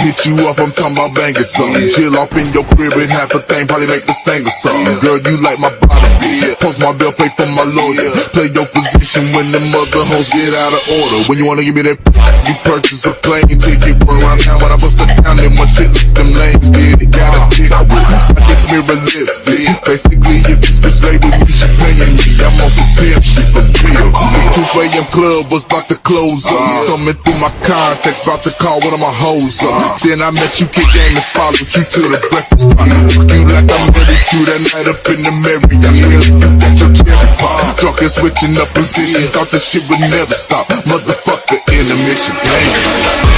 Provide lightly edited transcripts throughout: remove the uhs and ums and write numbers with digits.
hit you up, I'm talking about banging something. Chill off in your crib and half a thing, probably make the sting or something. Girl, you like my bottom bitch. Post my bill, pay for my lawyer. Play your position when the mother hoes get out of order. When you wanna give me that, you purchase a plane ticket. Run around town when I bust it down, then my shit like them lames did. It got a dick with it. My dick's mirror lipstick. Basically, if you switch label, me, she paying me. I'm on some pimp shit for real. This 2 a.m. club was about to close up. Coming through my contacts, about to call one of my hoes up. Then I met you, kick game and followed you to the breakfast spot. Fuck you like I'm ready to that night up in the Marriott. Really, you got your cherry pop. Talking switching up position, thought this shit would never stop. Motherfucker, intermission, gang.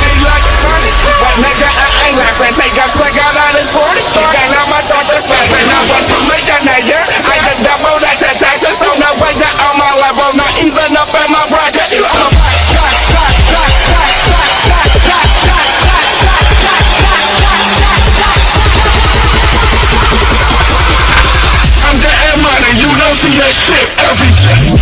Ain't like funny, what nigga, I ain't laughing. Take a swig out of this 40. Then I'ma start to smash. And I want to make a nigga. I can double that to taxes. So no way that on my level, not even up in my bracket. I'm getting money, you don't see that shit every day.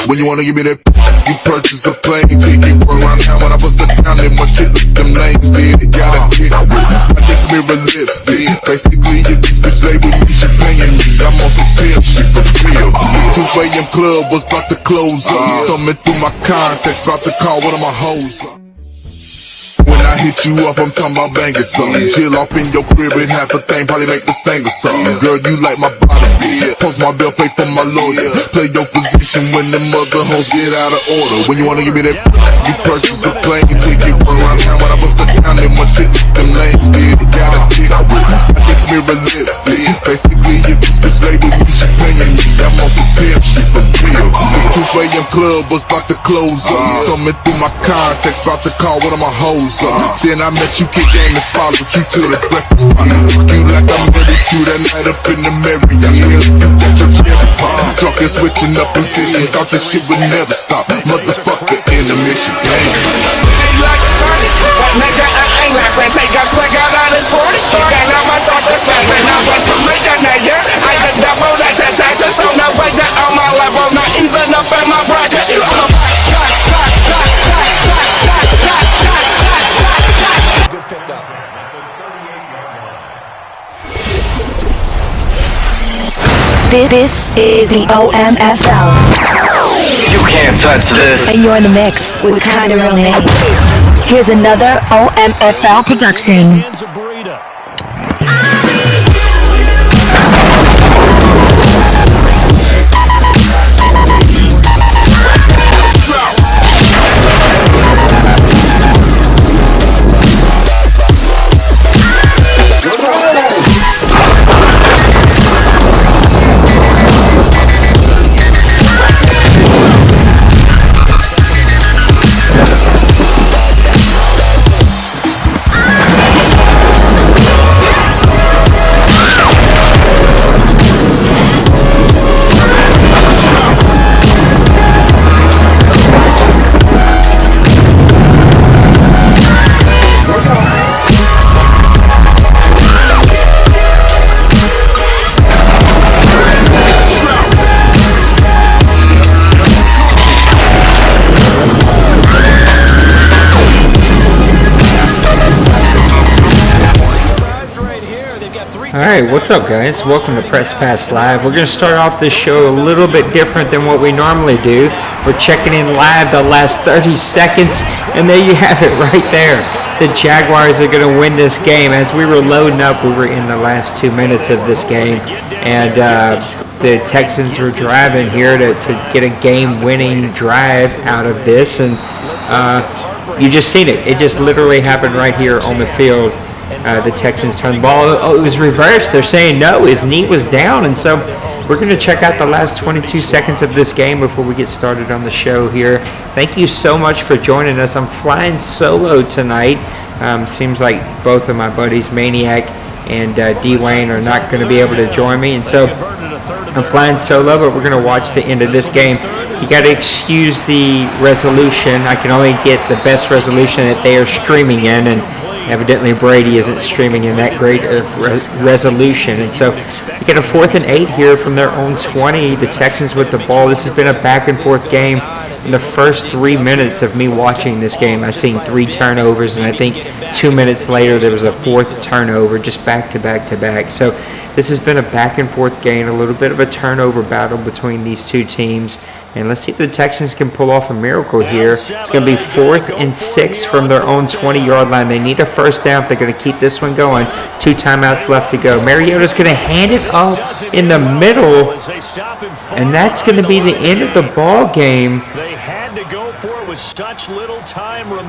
When you wanna give me that, you purchase a plane ticket. Run around town when I bust it down, then my shit like them lames did. It got a dick with it. My dick's mirror lipstick. Basically, if you switch label, me, she paying me. I'm on some pimp shit for real. This 2 a.m. club was about to close up. Coming through my contacts, about to call one of my hoes up. When I hit you up, I'm talking about banging something. Chill off in your crib and half a thing, probably make the sting or something. Girl, you like my bottom bitch. Post my bill, pay for my lawyer. Play your position when the mother hoes get out of order. When you wanna give me that, you purchase a plane ticket. Run around town when I bust it down, then my shit like them lames did. It got a dick with it. My dick's mirror lipstick. Basically, if you switch label, me, she paying me. I'm on some pimp shit for real. This 2 a.m. club was about to close up. Coming through my contacts, about to call one of my hoes up. Then I met you, kick game and followed you to the breakfast spot. Fuck you like I'm ready to that night up in the Marriott. Really, you got your cherry pop. Talking switching up position, thought this shit would never stop. Motherfucker, intermission, gang. Ain't like funny, what nigga, I ain't laughing. Take a swig out of this 40. Then I'ma start to smash. And I want to make a nigga. I can double that to taxes. So no way that on my level, not even up in my bracket. This is the OMFL. You can't touch this. And you're in the mix with Kinda Real Name. Here's another OMFL production. Alright, what's up guys? Welcome to Press Pass Live. We're going to start off this show a little bit different than what we normally do. We're checking in live the last 30 seconds, and there you have it right there. The Jaguars are going to win this game. As we were loading up, we were in the last 2 minutes of this game, and the Texans were driving here to get a game-winning drive out of this, and you just seen it. It just literally happened right here on the field. The Texans turned the ball. Oh, it was reversed. They're saying no, his knee was down, and so we're going to check out the last 22 seconds of this game before we get started on the show here. Thank you so much for joining us. I'm flying solo tonight. Seems like both of my buddies, Maniac and D-Wayne, are not going to be able to join me, and so I'm flying solo, but we're going to watch the end of this game. You got to excuse the resolution. I can only get the best resolution that they are streaming in, and evidently Brady isn't streaming in that great resolution. And so you get a 4th and 8 here from their own 20. The Texans with the ball. This has been a back and forth game. In the first 3 minutes of me watching this game, I've seen 3 turnovers, and I think 2 minutes later there was a 4th turnover, just back to back to back. So this has been a back and forth game, a little bit of a turnover battle between these two teams. And let's see if the Texans can pull off a miracle here. It's going to be 4th and 6 from their own 20-yard line. They need a first down if they're going to keep this one going. 2 timeouts left to go. Mariota's going to hand it off in the middle, and that's going to be the end of the ball game.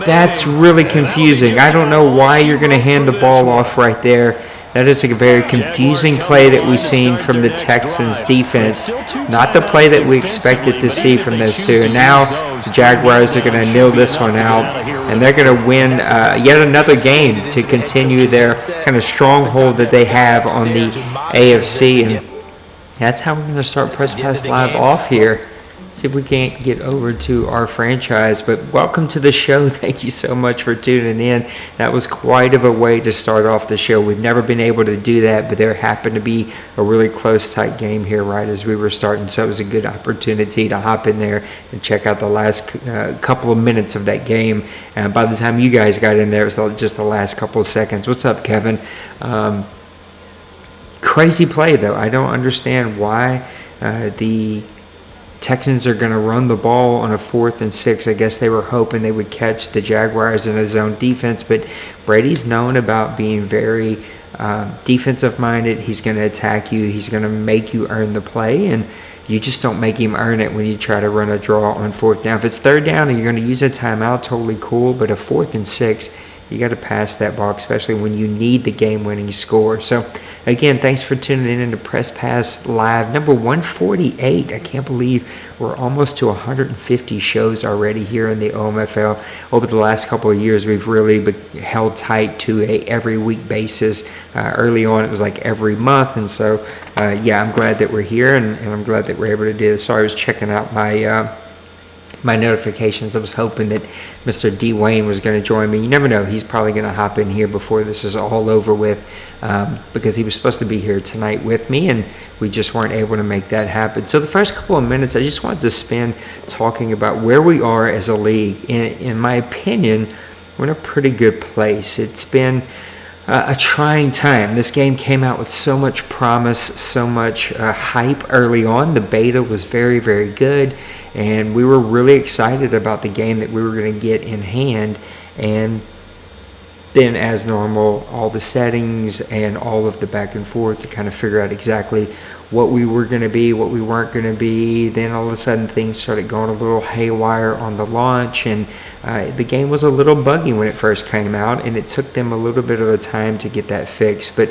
That's really confusing. I don't know why you're going to hand the ball off right there. That is a very confusing play that we've seen from the Texans defense. Not the play that we expected to see from those two. And now the Jaguars are going to nil this one out, and they're going to win yet another game to continue their kind of stronghold that they have on the AFC. And that's how we're going to start Press Pass Live off here. See if we can't get over to our franchise. But welcome to the show. Thank you so much for tuning in. That was quite of a way to start off the show. We've never been able to do that, but there happened to be a really close, tight game here right as we were starting. So it was a good opportunity to hop in there and check out the last couple of minutes of that game. And by the time you guys got in there, it was just the last couple of seconds. What's up, Kevin? Crazy play, though. I don't understand why the Texans are going to run the ball on a 4th and 6. I guess they were hoping they would catch the Jaguars in a zone defense, but Brady's known about being very defensive-minded. He's going to attack you. He's going to make you earn the play, and you just don't make him earn it when you try to run a draw on 4th down. If it's 3rd down and you're going to use a timeout, totally cool, but a 4th and 6, you got to pass that ball, especially when you need the game-winning score. So, again, thanks for tuning in to Press Pass Live, number 148. I can't believe we're almost to 150 shows already here in the OMFL. Over the last couple of years, we've really held tight to a every week basis. Early on, it was like every month, and so, yeah, I'm glad that we're here, and I'm glad that we're able to do this. Sorry, I was checking out my notifications. I was hoping that Mr. D-Wayne was going to join me. You never know. He's probably going to hop in here before this is all over with, because he was supposed to be here tonight with me, and we just weren't able to make that happen. So the first couple of minutes, I just wanted to spend talking about where we are as a league. In my opinion, we're in a pretty good place. It's been a trying time. This game came out with so much promise, so much hype early on. The beta was very, very good, and we were really excited about the game that we were going to get in hand. And then, as normal, all the settings and all of the back and forth to kind of figure out exactly what we were going to be, what we weren't going to be. Then all of a sudden things started going a little haywire on the launch, and the game was a little buggy when it first came out, and it took them a little bit of a time to get that fixed. But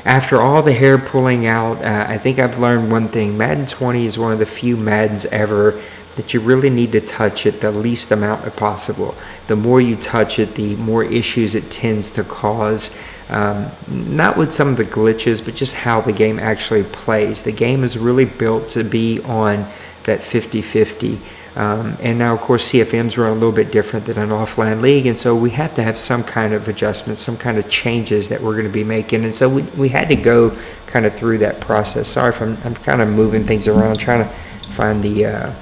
after all the hair pulling out, I think I've learned one thing. Madden 20 is one of the few Maddens ever that you really need to touch it the least amount possible. The more you touch it, the more issues it tends to cause. Not with some of the glitches, but just how the game actually plays. The game is really built to be on that 50-50. And now, of course, CFMs run a little bit different than an offline league, and so we have to have some kind of adjustments, some kind of changes that we're going to be making. And so we had to go kind of through that process. Sorry if I'm kind of moving things around, trying to find the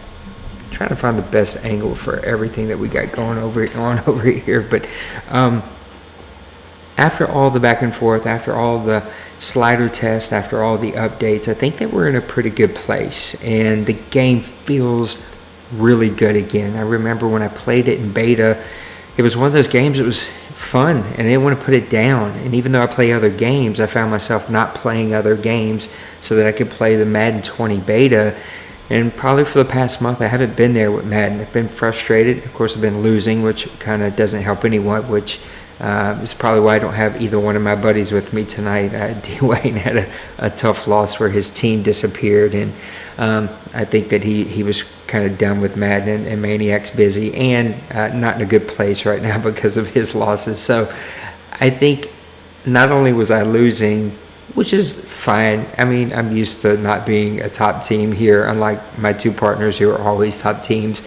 best angle for everything that we got going on over here. But after all the back and forth, after all the slider tests, after all the updates, I think that we're in a pretty good place, and the game feels really good again. I remember when I played it in beta, it was one of those games that was fun, and I didn't want to put it down. And even though I play other games, I found myself not playing other games so that I could play the Madden 20 beta. And probably for the past month, I haven't been there with Madden. I've been frustrated. Of course, I've been losing, which kind of doesn't help anyone, which It's probably why I don't have either one of my buddies with me tonight. D-Wayne had a tough loss where his team disappeared, and I think that he was kind of done with Madden, and Maniac's busy and not in a good place right now because of his losses. So I think not only was I losing, which is fine. I mean, I'm used to not being a top team here, unlike my two partners who are always top teams.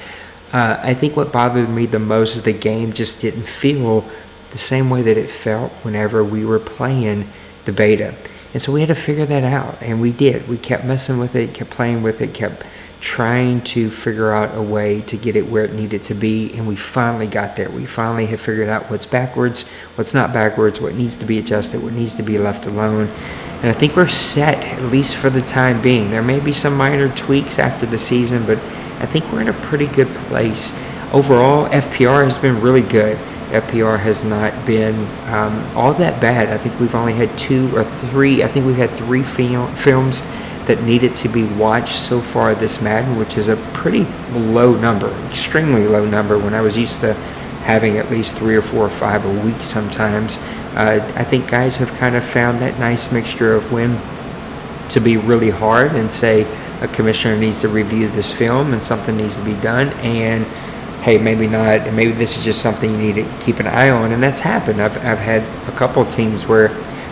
I think what bothered me the most is the game just didn't feel the same way that it felt whenever we were playing the beta. And so we had to figure that out, and we did. We kept messing with it, kept playing with it, kept trying to figure out a way to get it where it needed to be, and we finally got there. We finally have figured out what's backwards, what's not backwards, what needs to be adjusted, what needs to be left alone. And I think we're set, at least for the time being. There may be some minor tweaks after the season, but I think we're in a pretty good place. Overall, FPR has been really good. FPR has not been all that bad. I think we've only had 2 or 3. I think we've had 3 films that needed to be watched so far this Madden, which is a pretty low number, extremely low number, when I was used to having at least 3 or 4 or 5 a week sometimes. I think guys have kind of found that nice mixture of when to be really hard and say a commissioner needs to review this film and something needs to be done, and hey, maybe not, and maybe this is just something you need to keep an eye on. And that's happened. I've had a couple of teams where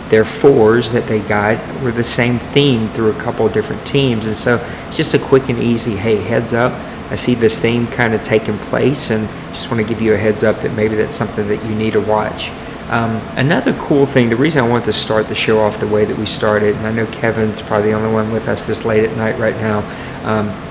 their 4s that they got were the same theme through a couple of different teams, and so it's just a quick and easy, hey, heads up, I see this theme kind of taking place, and just want to give you a heads up that maybe that's something that you need to watch. Another cool thing, the reason I wanted to start the show off the way that we started, and I know Kevin's probably the only one with us this late at night right now,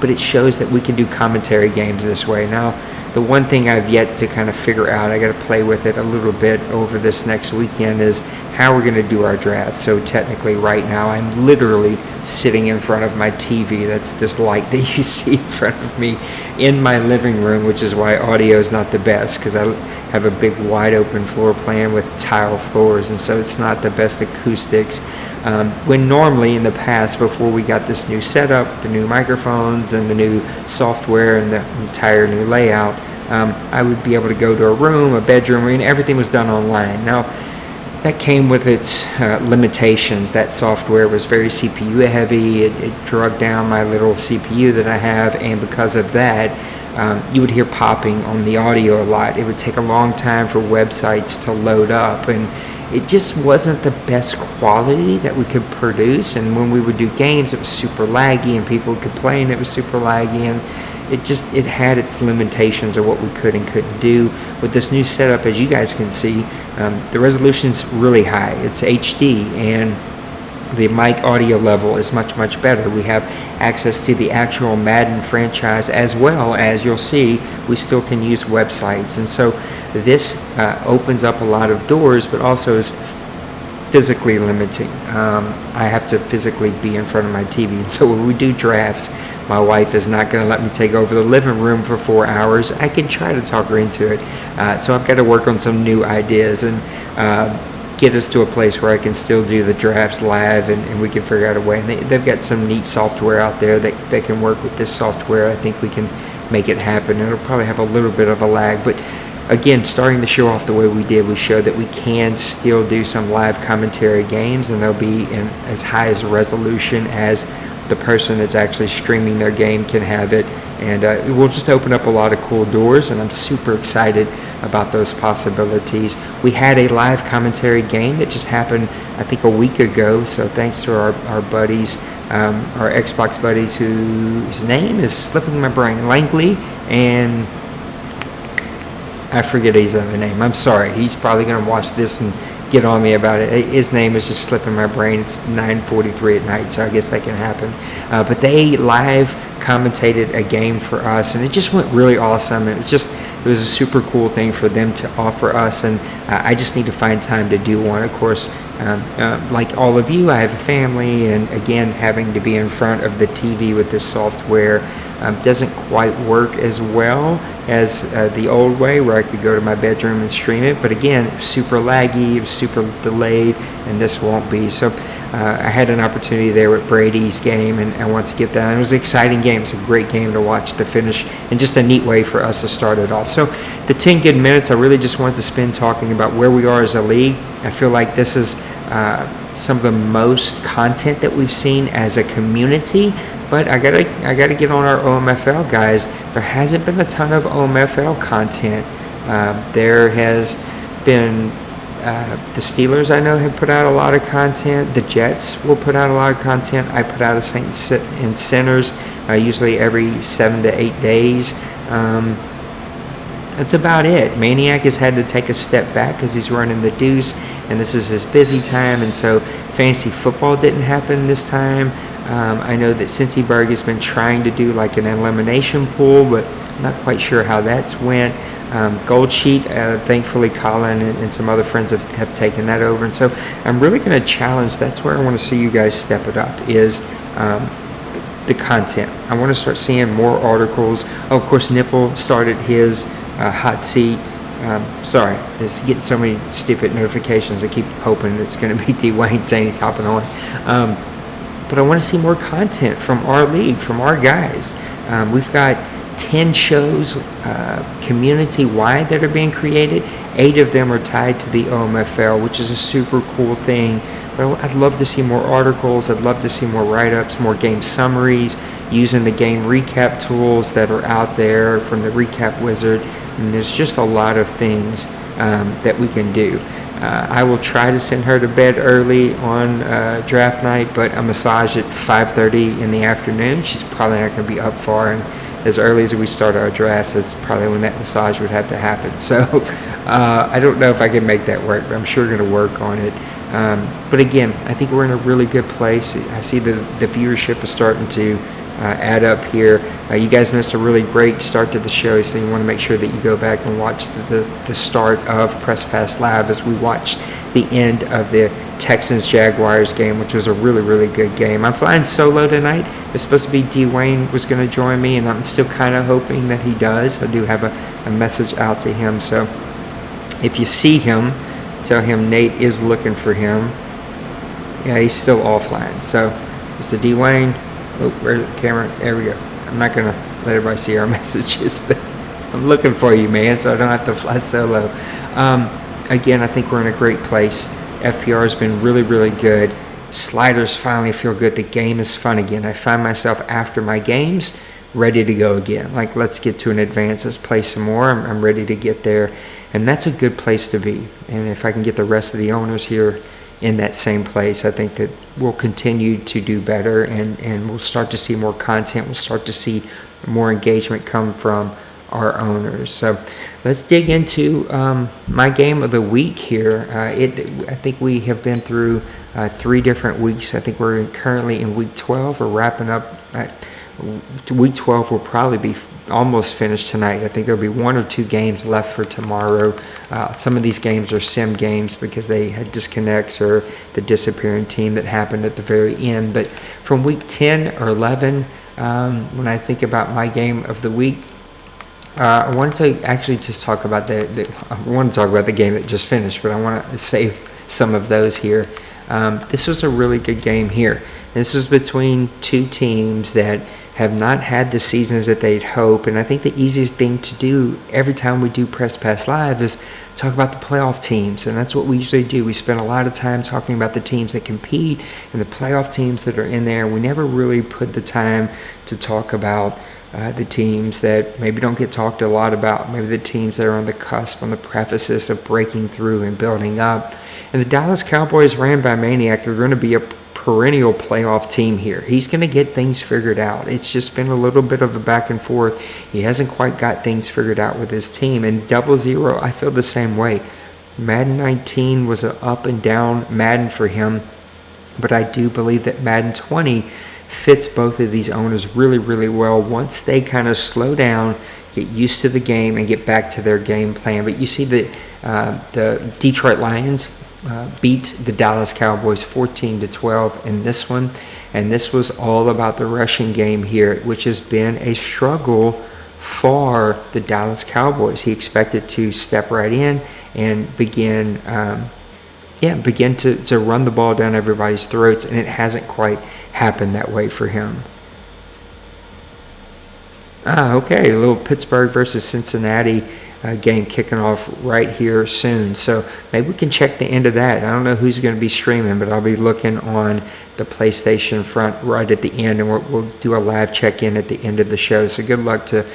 but it shows that we can do commentary games this way. Now, the one thing I've yet to kind of figure out, I got to play with it a little bit over this next weekend, is how we're going to do our draft. So technically right now I'm literally sitting in front of my TV. That's this light that you see in front of me in my living room, which is why audio is not the best, because I have a big wide open floor plan with tile floors, and so it's not the best acoustics. When normally in the past, before we got this new setup, the new microphones and the new software and the entire new layout, I would be able to go to a room, a bedroom, and everything was done online. Now, that came with its limitations. That software was very CPU heavy. It drug down my little CPU that I have, and because of that, you would hear popping on the audio a lot. It would take a long time for websites to load up, and it just wasn't the best quality that we could produce. And when we would do games, it was super laggy, and people would complain it was super laggy, and it had its limitations of what we could and couldn't do. With this new setup, as you guys can see, the resolution's really high. It's HD, and the mic audio level is much, much better. We have access to the actual Madden franchise, as well as, you'll see, we still can use websites. And so this opens up a lot of doors, but also is physically limiting. I have to physically be in front of my TV. So when we do drafts, my wife is not going to let me take over the living room for 4 hours. I can try to talk her into it. So I've got to work on some new ideas and get us to a place where I can still do the drafts live, and we can figure out a way. And they've got some neat software out there that can work with this software. I think we can make it happen. It'll probably have a little bit of a lag, but again, starting the show off the way we did, we showed that we can still do some live commentary games, and they'll be in as high as resolution as the person that's actually streaming their game can have it. And it will just open up a lot of cool doors, and I'm super excited about those possibilities. We had a live commentary game that just happened, I think, a week ago, so thanks to our buddies, our Xbox buddies, whose name is slipping my brain, Langley, and I forget his other name. I'm sorry. He's probably going to watch this and get on me about it. His name is just slipping my brain. It's 9:43 at night, so I guess that can happen. But they live commentated a game for us, and it just went really awesome. It was a super cool thing for them to offer us, and I just need to find time to do one. Of course, like all of you, I have a family, and again, having to be in front of the TV with this software doesn't quite work as well as the old way, where I could go to my bedroom and stream it. But again, it was super laggy, it was super delayed, and this won't be. So I had an opportunity there with Brady's game, and I want to get that. And it was an exciting game. It's a great game to watch the finish, and just a neat way for us to start it off. So the 10 good minutes, I really just wanted to spend talking about where we are as a league. I feel like this is some of the most content that we've seen as a community. But I gotta get on our OMFL guys. There hasn't been a ton of OMFL content. There has been the Steelers, I know, have put out a lot of content. The Jets will put out a lot of content. I put out a Saints and Sinners usually every 7 to 8 days. That's about it. Maniac has had to take a step back because he's running the Deuce, and this is his busy time, and so fantasy football didn't happen this time. I know that Cincy Berg has been trying to do like an elimination pool, but I'm not quite sure how that's went. Gold Sheet, thankfully Colin and some other friends have taken that over, and so I'm really going to challenge. That's where I want to see you guys step it up, is the content. I want to start seeing more articles. Oh, of course, Nipple started his hot seat. Sorry, it's getting so many stupid notifications. I keep hoping it's going to be Dwayne saying he's hopping on. But I want to see more content from our league, from our guys. We've got 10 shows community-wide that are being created. 8 of them are tied to the OMFL, which is a super cool thing. But I'd love to see more articles. I'd love to see more write-ups, more game summaries, using the game recap tools that are out there from the Recap Wizard. And there's just a lot of things that we can do. I will try to send her to bed early on draft night, but a massage at 5:30 in the afternoon. She's probably not going to be up far, and as early as we start our drafts, that's probably when that massage would have to happen. So I don't know if I can make that work, but I'm sure going to work on it. But again, I think we're in a really good place. I see the viewership is starting to add up here. You guys missed a really great start to the show, so you want to make sure that you go back and watch the start of Press Pass Live as we watch the end of the Texans-Jaguars game, which was a really, really good game. I'm flying solo tonight. It's supposed to be Dwayne was going to join me, and I'm still kind of hoping that he does. I do have a message out to him, so if you see him, tell him Nate is looking for him. Yeah, he's still offline. So, Mr. Dwayne, oh, where's the camera? There we go. I'm not going to let everybody see our messages, but I'm looking for you, man, so I don't have to fly solo. Again, I think we're in a great place. FPR has been really, really good. Sliders finally feel good. The game is fun again. I find myself after my games ready to go again. Like, let's get to an advance. Let's play some more. I'm ready to get there. And that's a good place to be. And if I can get the rest of the owners here in that same place, I think that we'll continue to do better, and we'll start to see more content. We'll start to see more engagement come from our owners. So let's dig into my game of the week here. I think we have been through 3 different weeks. I think we're currently in week 12. We're wrapping up. Week 12 will probably be almost finished tonight. I think there'll be 1 or 2 games left for tomorrow. Some of these games are sim games because they had disconnects or the disappearing team that happened at the very end. But from week 10 or 11, when I think about my game of the week, I wanted to actually just talk about I want to talk about the game that just finished, but I want to save some of those here. This was a really good game here. This was between 2 teams that have not had the seasons that they'd hope, and I think the easiest thing to do every time we do Press Pass Live is talk about the playoff teams, and that's what we usually do. We spend a lot of time talking about the teams that compete and the playoff teams that are in there. We never really put the time to talk about the teams that maybe don't get talked a lot about, maybe the teams that are on the cusp, on the precipice of breaking through and building up. And the Dallas Cowboys, ran by Maniac, are going to be a perennial playoff team here. He's going to get things figured out. It's just been a little bit of a back and forth. He hasn't quite got things figured out with his team. And 0-0, I feel the same way. Madden 19 was an up and down Madden for him, but I do believe that Madden 20 fits both of these owners really, really well once they kind of slow down, get used to the game, and get back to their game plan. But you see that the Detroit Lions beat the Dallas Cowboys 14-12 in this one, and this was all about the rushing game here, which has been a struggle for the Dallas Cowboys. He expected to step right in and begin begin to run the ball down everybody's throats, and it hasn't quite happened that way for him. Okay, a little Pittsburgh versus Cincinnati game kicking off right here soon. So maybe we can check the end of that. I don't know who's going to be streaming, but I'll be looking on the PlayStation front right at the end, and we'll do a live check-in at the end of the show. So good luck to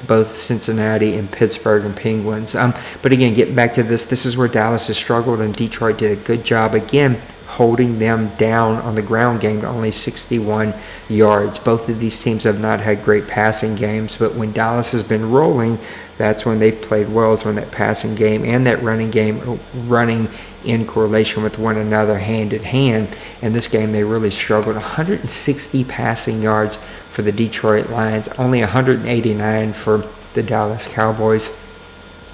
both Cincinnati and Pittsburgh and Penguins. But again, getting back to this is where Dallas has struggled, and Detroit did a good job again holding them down on the ground game to only 61 yards. Both of these teams have not had great passing games, but when Dallas has been rolling, that's when they've played well, is when that passing game and that running game running in correlation with one another hand in hand. In this game, they really struggled. 160 passing yards for the Detroit Lions, only 189 for the Dallas Cowboys.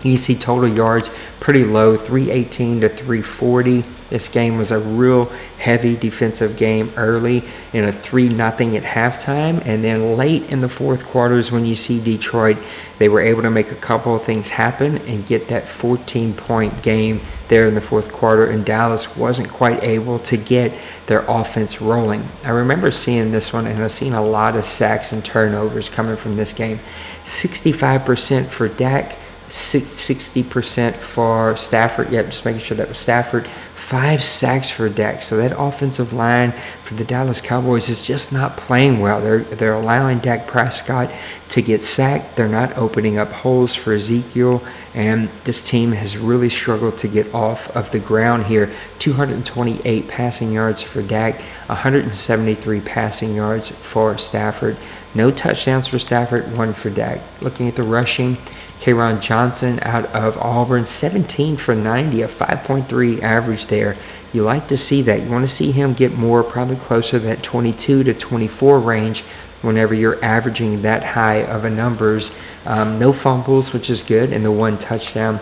You see total yards pretty low, 318 to 340. This game was a real heavy defensive game early in a 3-0 at halftime. And then late in the fourth quarters, when you see Detroit, they were able to make a couple of things happen and get that 14-point game there in the fourth quarter. And Dallas wasn't quite able to get their offense rolling. I remember seeing this one, and I've seen a lot of sacks and turnovers coming from this game. 65% for Dak. 60% for Stafford. Yep, just making sure that was Stafford. 5 sacks for Dak. So that offensive line for the Dallas Cowboys is just not playing well. They're allowing Dak Prescott to get sacked. They're not opening up holes for Ezekiel. And this team has really struggled to get off of the ground here. 228 passing yards for Dak. 173 passing yards for Stafford. No touchdowns for Stafford, 1 for Dak. Looking at the rushing, K'Ron Johnson out of Auburn, 17 for 90, a 5.3 average there. You like to see that. You want to see him get more, probably closer to that 22 to 24 range whenever you're averaging that high of a numbers. No fumbles, which is good, and the 1 touchdown.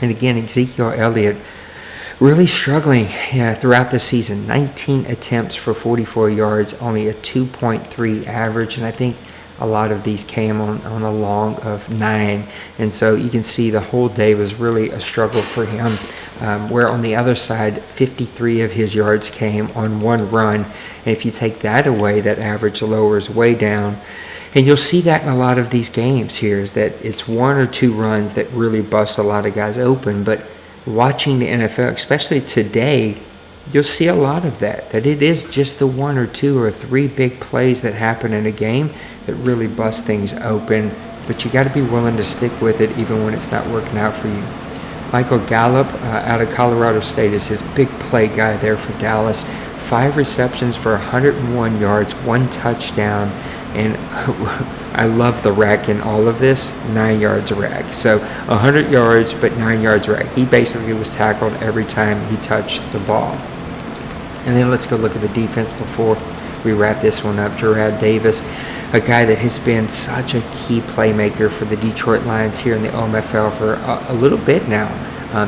And again, Ezekiel Elliott really struggling throughout the season. 19 attempts for 44 yards, only a 2.3 average, and I think a lot of these came on a long of 9, and so you can see the whole day was really a struggle for him, where on the other side, 53 of his yards came on 1 run, and if you take that away, that average lowers way down. And you'll see that in a lot of these games here, is that it's 1 or 2 runs that really bust a lot of guys open. But watching the NFL, especially today, you'll see a lot of that it is just the 1 or 2 or 3 big plays that happen in a game that really bust things open. But you got to be willing to stick with it even when it's not working out for you. Michael Gallup out of Colorado State is his big play guy there for Dallas. 5 receptions for 101 yards, 1 touchdown, and I love the rack in all of this, 9 yards a rack. So 100 yards, but 9 yards a rack. He basically was tackled every time he touched the ball. And then let's go look at the defense before we wrap this one up. Jarrad Davis, a guy that has been such a key playmaker for the Detroit Lions here in the OMFL for a little bit now.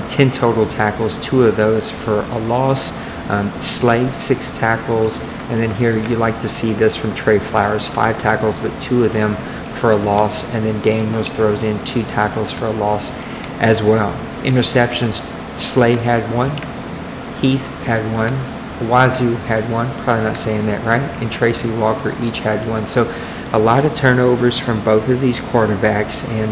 10 total tackles, 2 of those for a loss. Slay, 6 tackles. And then here you like to see this from Trey Flowers, 5 tackles, but 2 of them for a loss. And then Daniels throws in 2 tackles for a loss as well. Interceptions, Slay had 1. Heath had 1. Wazoo had 1, probably not saying that right, and Tracy Walker each had 1. So a lot of turnovers from both of these quarterbacks, and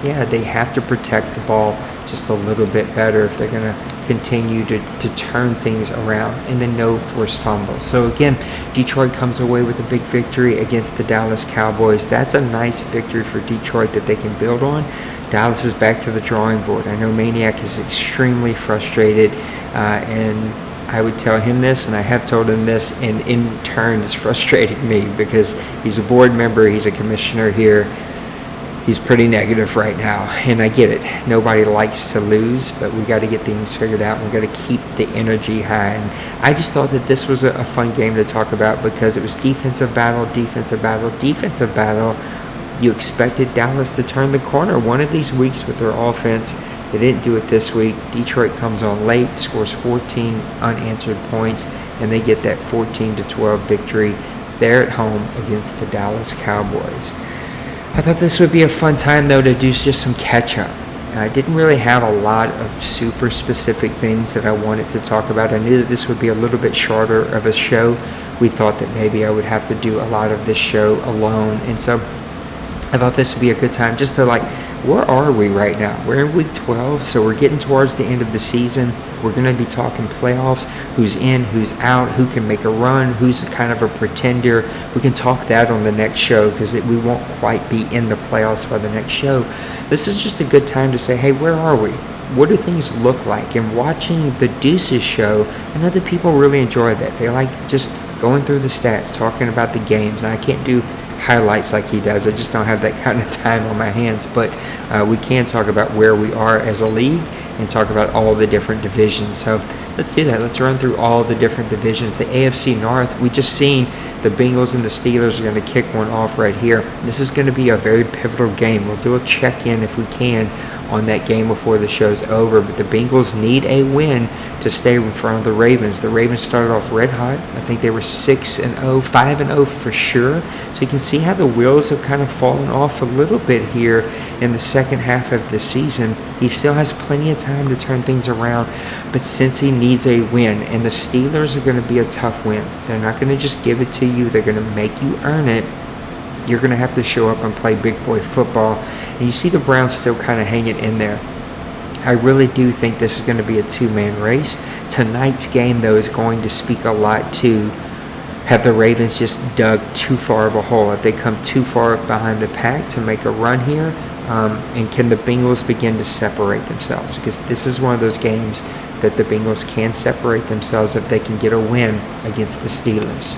they have to protect the ball just a little bit better if they're going to continue to turn things around. And then no forced fumbles. So again, Detroit comes away with a big victory against the Dallas Cowboys. That's a nice victory for Detroit that they can build on. Dallas is back to the drawing board. I know Maniac is extremely frustrated, and I would tell him this, and I have told him this, and in turn it's frustrating me because he's a board member, he's a commissioner here. He's pretty negative right now, and I get it. Nobody likes to lose, but we got to get things figured out. We got to keep the energy high. And I just thought that this was a fun game to talk about because it was defensive battle, defensive battle, defensive battle. You expected Dallas to turn the corner one of these weeks with their offense. They didn't do it this week. Detroit comes on late, scores 14 unanswered points, and they get that 14-12 victory there at home against the Dallas Cowboys. I thought this would be a fun time, though, to do just some catch-up. I didn't really have a lot of super specific things that I wanted to talk about. I knew that this would be a little bit shorter of a show. We thought that maybe I would have to do a lot of this show alone, and so I thought this would be a good time just to where are we right now? We're in week 12, so we're getting towards the end of the season. We're going to be talking playoffs, who's in, who's out, who can make a run, who's kind of a pretender. We can talk that on the next show because we won't quite be in the playoffs by the next show. This is just a good time to say, hey, where are we? What do things look like? And watching the Deuces show, I know that people really enjoy that. They like just going through the stats, talking about the games. And I can't do highlights like he does. I just don't have that kind of time on my hands, but we can talk about where we are as a league and talk about all the different divisions. So let's do that. Let's run through all the different divisions. The AFC North, we just seen the Bengals and the Steelers are going to kick one off right here. This is going to be a very pivotal game. We'll do a check-in if we can on that game before the show's over, but the Bengals need a win to stay in front of the Ravens. The Ravens started off red hot. I think they were 6-0, 5-0 for sure. So you can see how the wheels have kind of fallen off a little bit here in the second half of the season. He still has plenty of time to turn things around, but since he needs a win, and the Steelers are going to be a tough win. They're not going to just give it to you. They're going to make you earn it. You're going to have to show up and play big boy football. And you see the Browns still kind of hanging in there. I really do think this is going to be a two-man race. Tonight's game, though, is going to speak a lot to have the Ravens just dug too far of a hole. If they come too far behind the pack to make a run here, and can the Bengals begin to separate themselves? Because this is one of those games that the Bengals can separate themselves if they can get a win against the Steelers.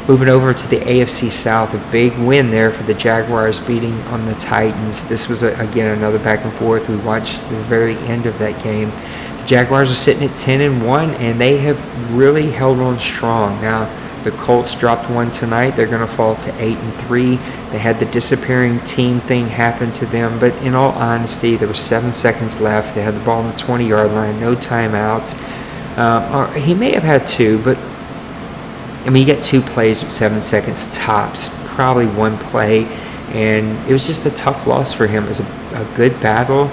Moving over to the AFC South, a big win there for the Jaguars beating on the Titans. This was, again, another back and forth. We watched the very end of that game. The Jaguars are sitting at 10-1, and they have really held on strong. Now, the Colts dropped one tonight. They're going to fall to 8-3. They had the disappearing team thing happen to them, but in all honesty, there was 7 seconds left. They had the ball on the 20-yard line, no timeouts. Or he may have had two, but I mean, you get 2 plays with 7 seconds tops, probably 1 play, and it was just a tough loss for him. It was a good battle.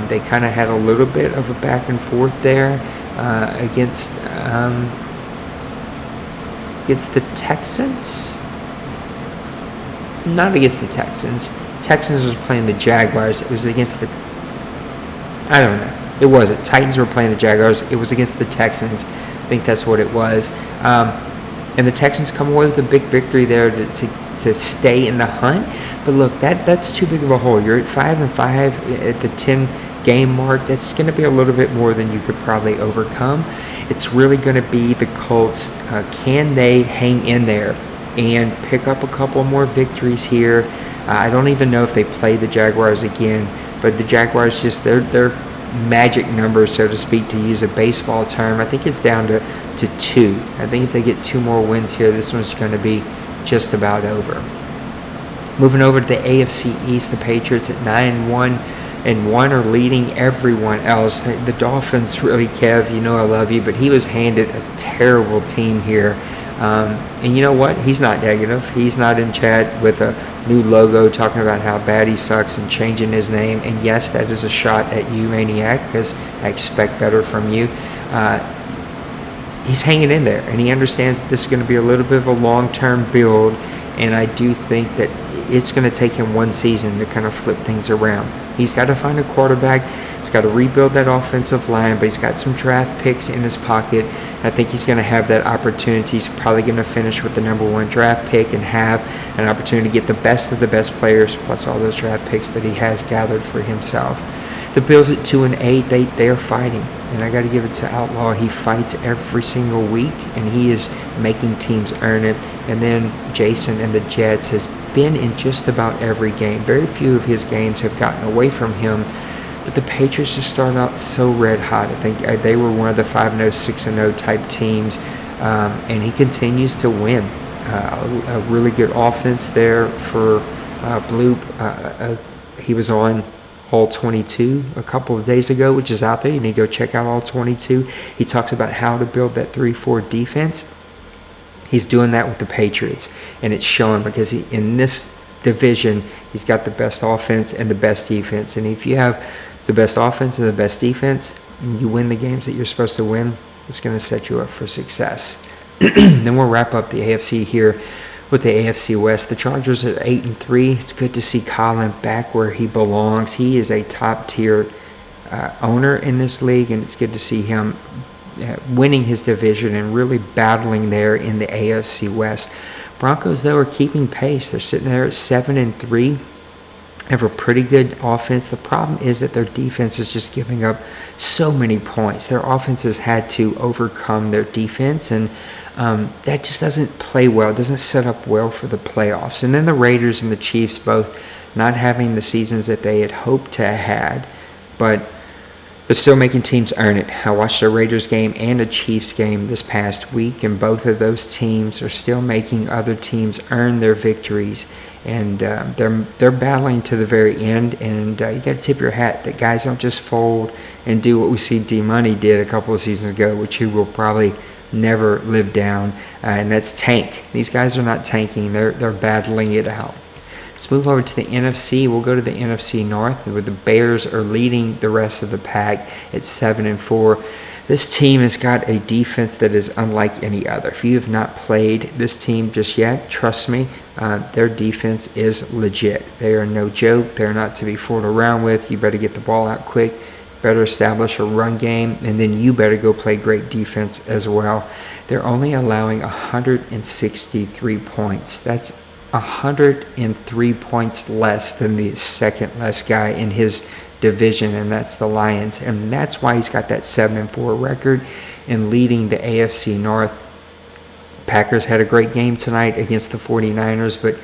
They kind of had a little bit of a back and forth there against the Texans. Not against the Texans. Texans was playing the Jaguars. It was against the, I don't know. It wasn't. Titans were playing the Jaguars. It was against the Texans. I think that's what it was. And the Texans come away with a big victory there to stay in the hunt. But look, that's too big of a hole. You're at 5-5 at the 10-game mark. That's going to be a little bit more than you could probably overcome. It's really going to be the Colts. Can they hang in there and pick up a couple more victories here? I don't even know if they play the Jaguars again, but the Jaguars just they're magic numbers, so to speak, to use a baseball term. I think it's down to 2. I think if they get 2 more wins here, this one's going to be just about over. Moving over to the AFC East, the Patriots at 9-1 and 1 are leading everyone else. The Dolphins, really, Kev, you know I love you, but he was handed a terrible team here. And you know what? He's not negative. He's not in chat with a new logo talking about how bad he sucks and changing his name. And yes, that is a shot at you, Maniac, because I expect better from you. He's hanging in there, and he understands that this is going to be a little bit of a long-term build, and I do think that it's going to take him 1 season to kind of flip things around. He's got to find a quarterback. He's got to rebuild that offensive line, but he's got some draft picks in his pocket. I think he's going to have that opportunity. He's probably going to finish with the number 1 draft pick and have an opportunity to get the best of the best players plus all those draft picks that he has gathered for himself. The Bills at 2-8, they are fighting, and I got to give it to Outlaw. He fights every single week, and he is making teams earn it. And then Jason and the Jets has been in just about every game. Very few of his games have gotten away from him, but the Patriots just started out so red hot. I think they were one of the 5-0, 6-0 type teams, and he continues to win. A really good offense there for Bloop. He was on All 22 a couple of days ago, which is out there. You need to go check out All 22. He talks about how to build that 3-4 defense. He's doing that with the Patriots, and it's showing because in this division, he's got the best offense and the best defense. And if you have the best offense and the best defense, and you win the games that you're supposed to win, it's going to set you up for success. Then we'll wrap up the AFC here with the AFC West. The Chargers are 8-3. It's good to see Colin back where he belongs. He is a top-tier owner in this league, and it's good to see him winning his division and really battling there in the AFC West. Broncos, though, are keeping pace. They're sitting there at 7-3. Have a pretty good offense. The problem is that their defense is just giving up so many points. Their offense has had to overcome their defense, and that just doesn't play well. It doesn't set up well for the playoffs. And then the Raiders and the Chiefs both not having the seasons that they had hoped to have had, but still making teams earn it. I watched a Raiders game and a Chiefs game this past week, and both of those teams are still making other teams earn their victories. And they're battling to the very end, and you got to tip your hat that guys don't just fold and do what we see D-Money did a couple of seasons ago, which he will probably never live down, and that's tank. These guys are not tanking. They're battling it out. Let's move over to the NFC. We'll go to the NFC North, where the Bears are leading the rest of the pack at 7-4. This team has got a defense that is unlike any other. If you have not played this team just yet, trust me, their defense is legit. They are no joke. They're not to be fooled around with. You better get the ball out quick, better establish a run game, and then you better go play great defense as well. They're only allowing 163 points. That's 103 points less than the second less guy in his division, and that's the Lions. And that's why he's got that 7-4 record and leading the AFC North. Packers had a great game tonight against the 49ers, but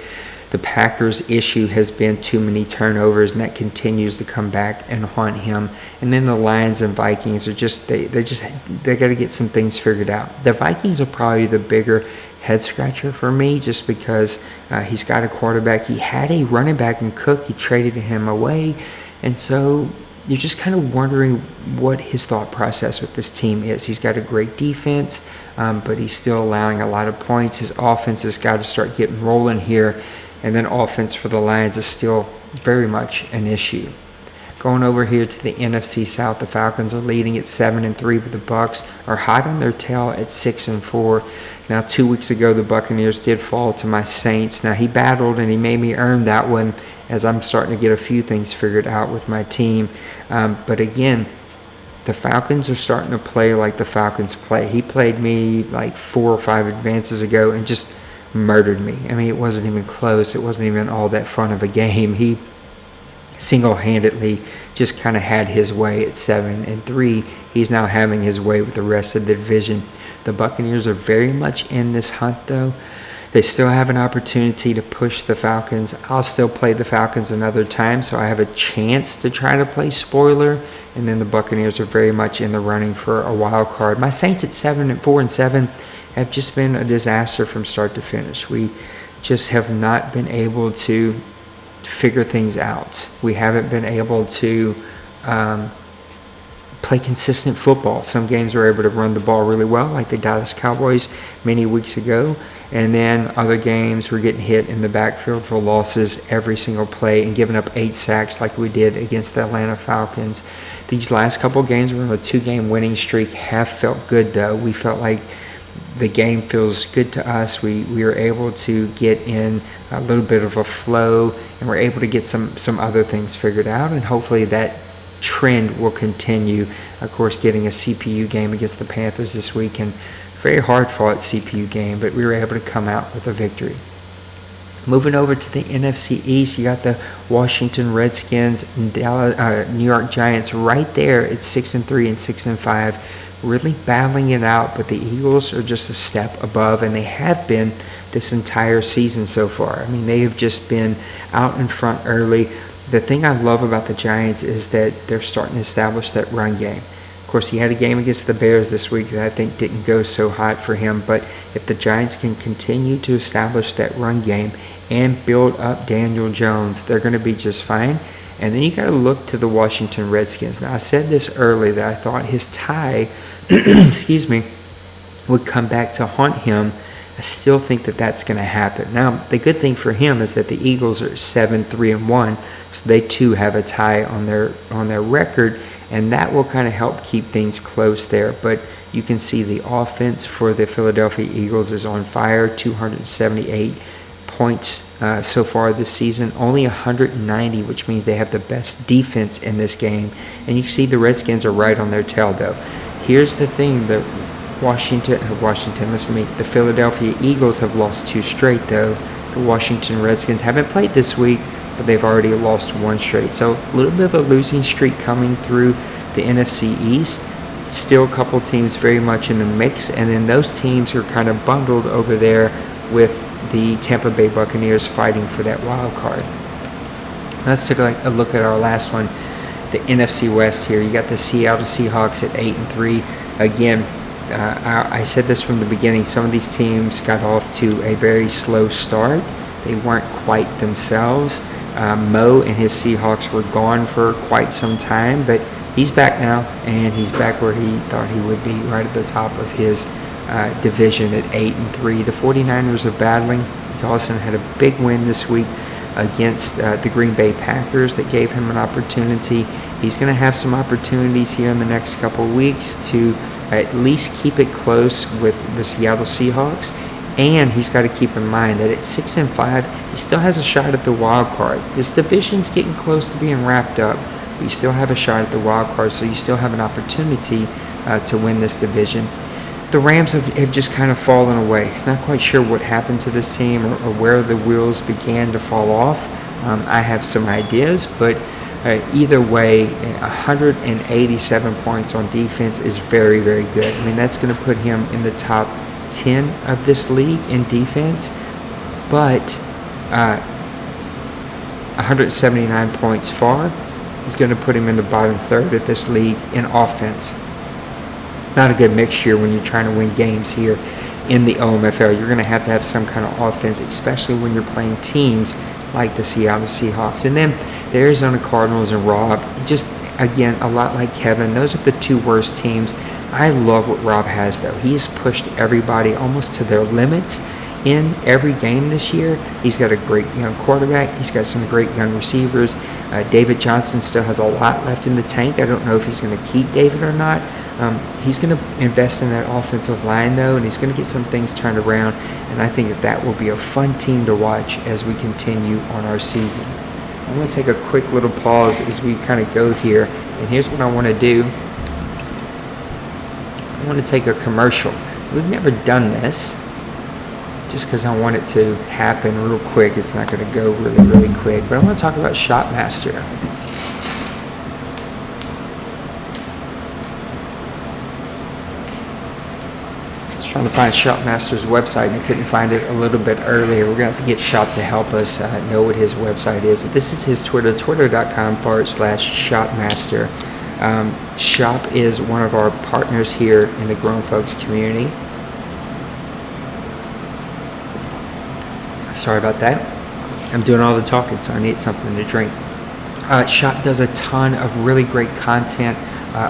the Packers' issue has been too many turnovers, and that continues to come back and haunt him. And then the Lions and Vikings are just they got to get some things figured out. The Vikings are probably the bigger head scratcher for me, just because he's got a quarterback. He had a running back in Cook. He traded him away, and so you're just kind of wondering what his thought process with this team is. He's got a great defense, but he's still allowing a lot of points. His offense has got to start getting rolling here. And then offense for the Lions is still very much an issue. Going over here to the NFC South, the Falcons are leading at 7-3, but the Bucs are hot on their tail at 6-4. Now, 2 weeks ago, the Buccaneers did fall to my Saints. Now, he battled and he made me earn that one, as I'm starting to get a few things figured out with my team. But again, the Falcons are starting to play like the Falcons play. He played me like 4 or 5 advances ago and just murdered me. I mean, it wasn't even close. It wasn't even all that fun of a game. He single-handedly just kind of had his way at 7-3. He's now having his way with the rest of the division. The Buccaneers are very much in this hunt, though. They still have an opportunity to push the Falcons. I'll still play the Falcons another time, so I have a chance to try to play spoiler. And then the Buccaneers are very much in the running for a wild card. My Saints at 4-7 have just been a disaster from start to finish. We just have not been able to figure things out. We haven't been able to play consistent football. Some games we're able to run the ball really well, like the Dallas Cowboys many weeks ago, and then other games we're getting hit in the backfield for losses every single play and giving up 8 sacks like we did against the Atlanta Falcons. These last couple of games, we're on a 2-game winning streak, have felt good, though. We felt like the game feels good to us. We were able to get in a little bit of a flow, and we're able to get some other things figured out, and hopefully that trend will continue. Of course, getting a CPU game against the Panthers this weekend, very hard fought CPU game, but we were able to come out with a victory. Moving over to the NFC East, you got the Washington Redskins and New York Giants right there at 6-3 and 6-5. Really battling it out, but the Eagles are just a step above, and they have been this entire season so far. I mean, they have just been out in front early. The thing I love about the Giants is that they're starting to establish that run game. Of course, he had a game against the Bears this week that I think didn't go so hot for him, but if the Giants can continue to establish that run game and build up Daniel Jones, they're going to be just fine. And then you got to look to the Washington Redskins. Now, I said this early that I thought his tie, excuse me, would come back to haunt him I still think that that's going to happen. Now, the good thing for him is that the Eagles are 7-3-1, so they too have a tie on their record, and that will kind of help keep things close there. But you can see the offense for the Philadelphia Eagles is on fire, 278 points so far this season, only 190, which means they have the best defense in this game. And you see the Redskins are right on their tail, though. Here's the thing, the Philadelphia Eagles have lost 2 straight, though. The Washington Redskins haven't played this week, but they've already lost 1 straight. So a little bit of a losing streak coming through the NFC East. Still a couple teams very much in the mix, and then those teams are kind of bundled over there with the Tampa Bay Buccaneers fighting for that wild card. Let's take a look at our last one, the NFC West here. You got the Seattle Seahawks at 8-3. Again, I said this from the beginning, some of these teams got off to a very slow start. They weren't quite themselves. Mo and his Seahawks were gone for quite some time, but he's back now, and he's back where he thought he would be, right at the top of his division at 8-3. The 49ers are battling. Dawson had a big win this week against the Green Bay Packers that gave him an opportunity. He's going to have some opportunities here in the next couple of weeks to at least keep it close with the Seattle Seahawks, and he's got to keep in mind that at 6-5, he still has a shot at the wild card. This division's getting close to being wrapped up, but you still have a shot at the wild card, so you still have an opportunity to win this division. The Rams have just kind of fallen away. Not quite sure what happened to this team or where the wheels began to fall off. I have some ideas, but either way, 187 points on defense is very, very good. I mean, that's going to put him in the top 10 of this league in defense, but 179 points far is going to put him in the bottom third of this league in offense. Not a good mixture when you're trying to win games here in the OMFL. You're going to have some kind of offense, especially when you're playing teams like the Seattle Seahawks. And then the Arizona Cardinals and Rob, just, again, a lot like Kevin, those are the 2 worst teams. I love what Rob has, though. He's pushed everybody almost to their limits in every game this year. He's got a great young quarterback. He's got some great young receivers. David Johnson still has a lot left in the tank. I don't know if he's going to keep David or not. He's going to invest in that offensive line, though, and he's going to get some things turned around, and I think that will be a fun team to watch as we continue on our season. I'm going to take a quick little pause as we kind of go here, and here's what I want to do. I want to take a commercial. We've never done this, just because I want it to happen real quick. It's not going to go really, really quick, but I want to talk about ShotMaster. Trying to find ShotMaster's website, and I couldn't find it a little bit earlier. We're going to have to get Shop to help us know what his website is. But this is his Twitter, twitter.com/ShotMaster. Shop is one of our partners here in the Grown Folks community. Sorry about that. I'm doing all the talking, so I need something to drink. Shop does a ton of really great content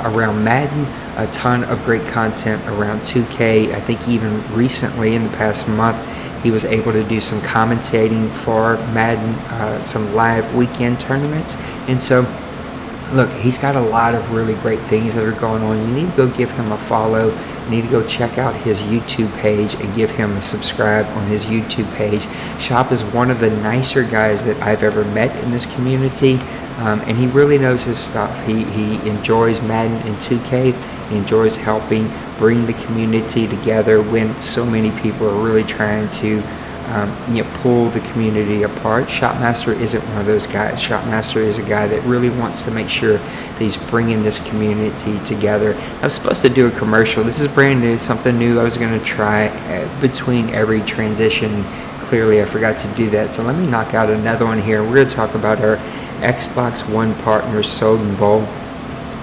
around Madden, a ton of great content around 2K. I think even recently, in the past month, he was able to do some commentating for Madden, some live weekend tournaments. And so, look, he's got a lot of really great things that are going on. You need to go give him a follow. You need to go check out his YouTube page and give him a subscribe on his YouTube page. Shop is one of the nicer guys that I've ever met in this community. And he really knows his stuff. He enjoys Madden and 2K. He enjoys helping bring the community together when so many people are really trying to pull the community apart. ShotMaster isn't one of those guys. ShotMaster is a guy that really wants to make sure that he's bringing this community together. I was supposed to do a commercial. This is brand new, something new I was going to try between every transition. Clearly, I forgot to do that. So let me knock out another one here. We're going to talk about our Xbox One partner, Sold and Bold.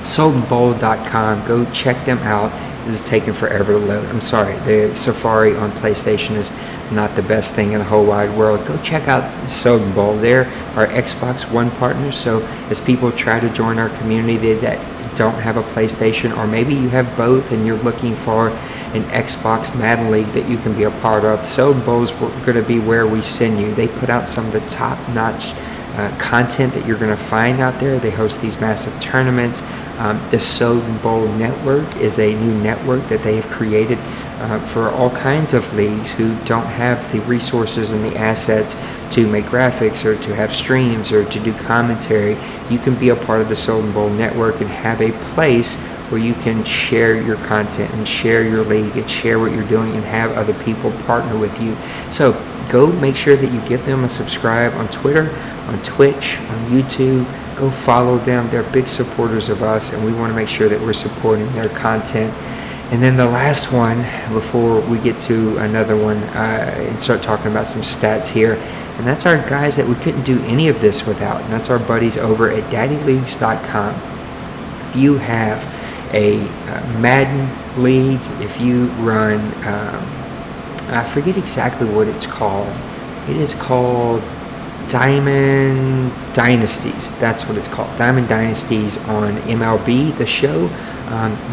SoldandBold.com. Go check them out. This is taking forever to load. I'm sorry. The Safari on PlayStation is not the best thing in the whole wide world. Go check out Sold and Bold. They're our Xbox One partners. So as people try to join our community that don't have a PlayStation, or maybe you have both and you're looking for an Xbox Madden League that you can be a part of. Soda Bowl's going to be where we send you. They put out some of the top-notch content that you're going to find out there. They host these massive tournaments. The Soda Bowl Network is a new network that they have created for all kinds of leagues who don't have the resources and the assets to make graphics or to have streams or to do commentary. You can be a part of the Soda Bowl Network and have a place where you can share your content and share your league and share what you're doing and have other people partner with you. So go make sure that you give them a subscribe on Twitter, on Twitch, on YouTube. Go follow them. They're big supporters of us, and we want to make sure that we're supporting their content. And then the last one, before we get to another one and start talking about some stats here, and that's our guys that we couldn't do any of this without, and that's our buddies over at Daddylinks.com. If you have a Madden League, if you run, I forget exactly what it's called. It is called Diamond Dynasties. That's what it's called. Diamond Dynasties on MLB, the show.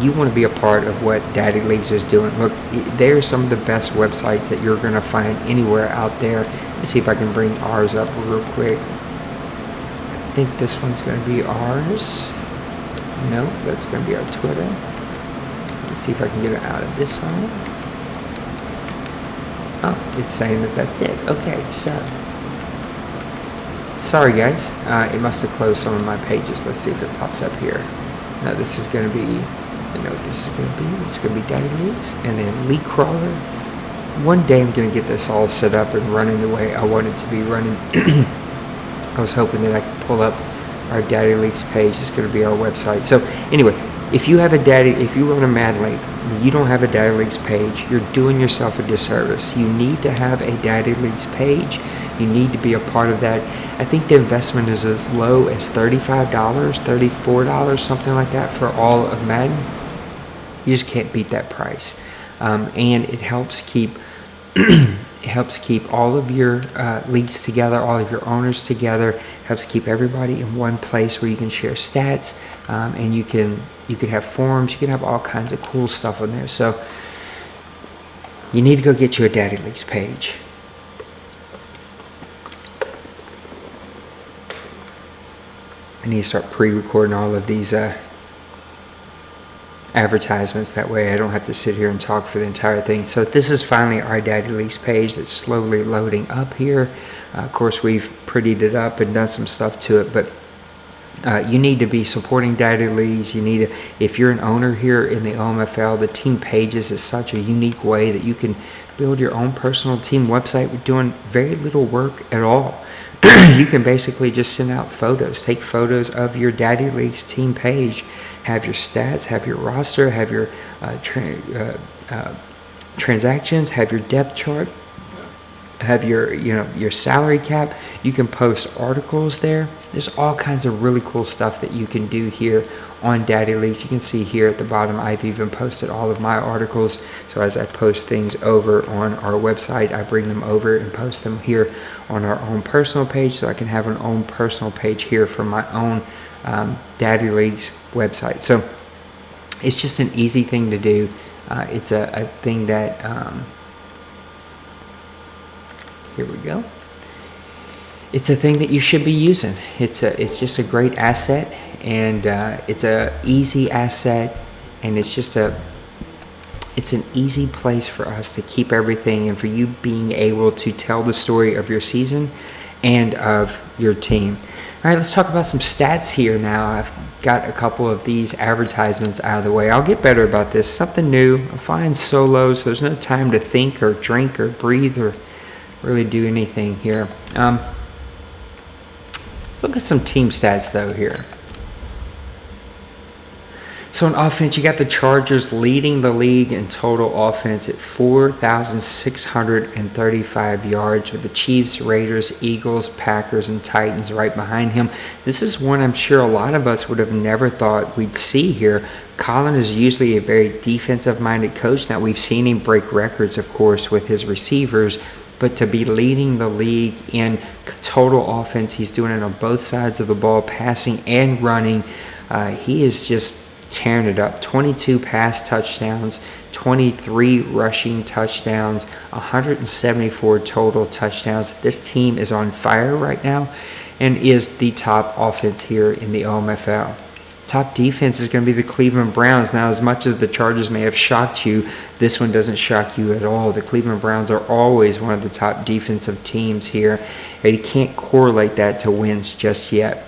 You want to be a part of what Daddylinks is doing. Look, they're some of the best websites that you're going to find anywhere out there. Let me see if I can bring ours up real quick. I think this one's going to be ours. No, that's going to be our Twitter. Let's see if I can get it out of this one. Oh, it's saying that that's it. Okay, so sorry guys, it must have closed some of my pages. Let's see if it pops up here. No, this is going to be, you know what this is going to be? It's going to be Daddylinks and then League Crawler. One day I'm going to get this all set up and running the way I want it to be running. I was hoping that I could pull up our Daddylinks page. It's going to be our website. So anyway, if you have if you run a Madden League, you don't have a Daddylinks page, you're doing yourself a disservice. You need to have a Daddylinks page. You need to be a part of that. I think the investment is as low as $35, $34, something like that for all of Madden. You just can't beat that price. And it helps keep all of your leagues together, all of your owners together. Helps keep everybody in one place where you can share stats, and you can have forums. You can have all kinds of cool stuff on there. So you need to go get you a Daddylinks page. I need to start pre-recording all of these advertisements. That way I don't have to sit here and talk for the entire thing. So this is finally our Daddylinks page that's slowly loading up here. Of course, we've prettied it up and done some stuff to it, but you need to be supporting Daddylinks. You need to, if you're an owner here in the OMFL, the team pages is such a unique way that you can build your own personal team website with doing very little work at all. You can basically just send out photos, take photos of your Daddylinks team page, have your stats, have your roster, have your transactions, have your depth chart, have your salary cap. You can post articles there. There's all kinds of really cool stuff that you can do here on Daddylinks. You can see here at the bottom, I've even posted all of my articles. So as I post things over on our website, I bring them over and post them here on our own personal page, so I can have an own personal page here for my own Daddylinks website. So it's just an easy thing to do. It's a thing that here we go. It's a thing that you should be using. It's just a great asset, and it's a easy asset, and it's an easy place for us to keep everything, and for you being able to tell the story of your season and of your team. All right, let's talk about some stats here now. I've got a couple of these advertisements out of the way. I'll get better about this. Something new. I'm flying solo, so there's no time to think or drink or breathe or really do anything here. Let's look at some team stats though here. So on offense, you got the Chargers leading the league in total offense at 4,635 yards, with the Chiefs, Raiders, Eagles, Packers, and Titans right behind him. This is one I'm sure a lot of us would have never thought we'd see here. Colin is usually a very defensive-minded coach. Now, we've seen him break records, of course, with his receivers, but to be leading the league in total offense, he's doing it on both sides of the ball, passing and running. He is just tearing it up. 22 pass touchdowns, 23 rushing touchdowns, 174 total touchdowns. This team is on fire right now and is the top offense here in the OMFL. Top defense is going to be the Cleveland Browns. Now, as much as the Chargers may have shocked you, this one doesn't shock you at all. The Cleveland Browns are always one of the top defensive teams here, and you can't correlate that to wins just yet.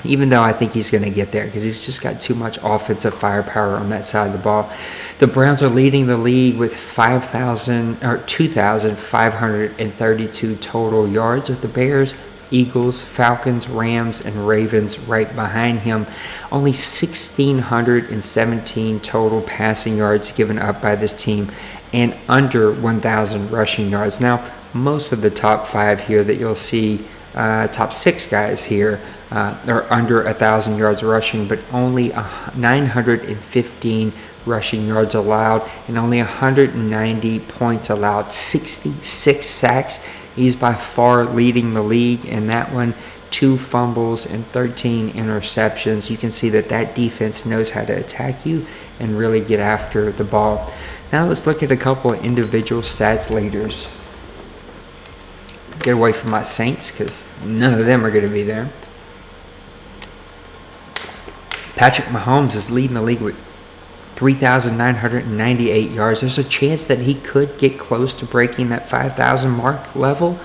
Even though I think he's going to get there because he's just got too much offensive firepower on that side of the ball. The Browns are leading the league with 2,532 total yards, with the Bears, Eagles, Falcons, Rams, and Ravens right behind him. Only 1,617 total passing yards given up by this team and under 1,000 rushing yards. Now, most of the top 5 here that you'll see, top 6 guys here, are under 1,000 yards rushing, but only 915 rushing yards allowed and only 190 points allowed. 66 sacks. He's by far leading the league in that one. 2 fumbles and 13 interceptions. You can see that defense knows how to attack you and really get after the ball. Now let's look at a couple of individual stats leaders. Get away from my Saints because none of them are going to be there. Patrick Mahomes is leading the league with 3,998 yards. There's a chance that he could get close to breaking that 5,000 mark level,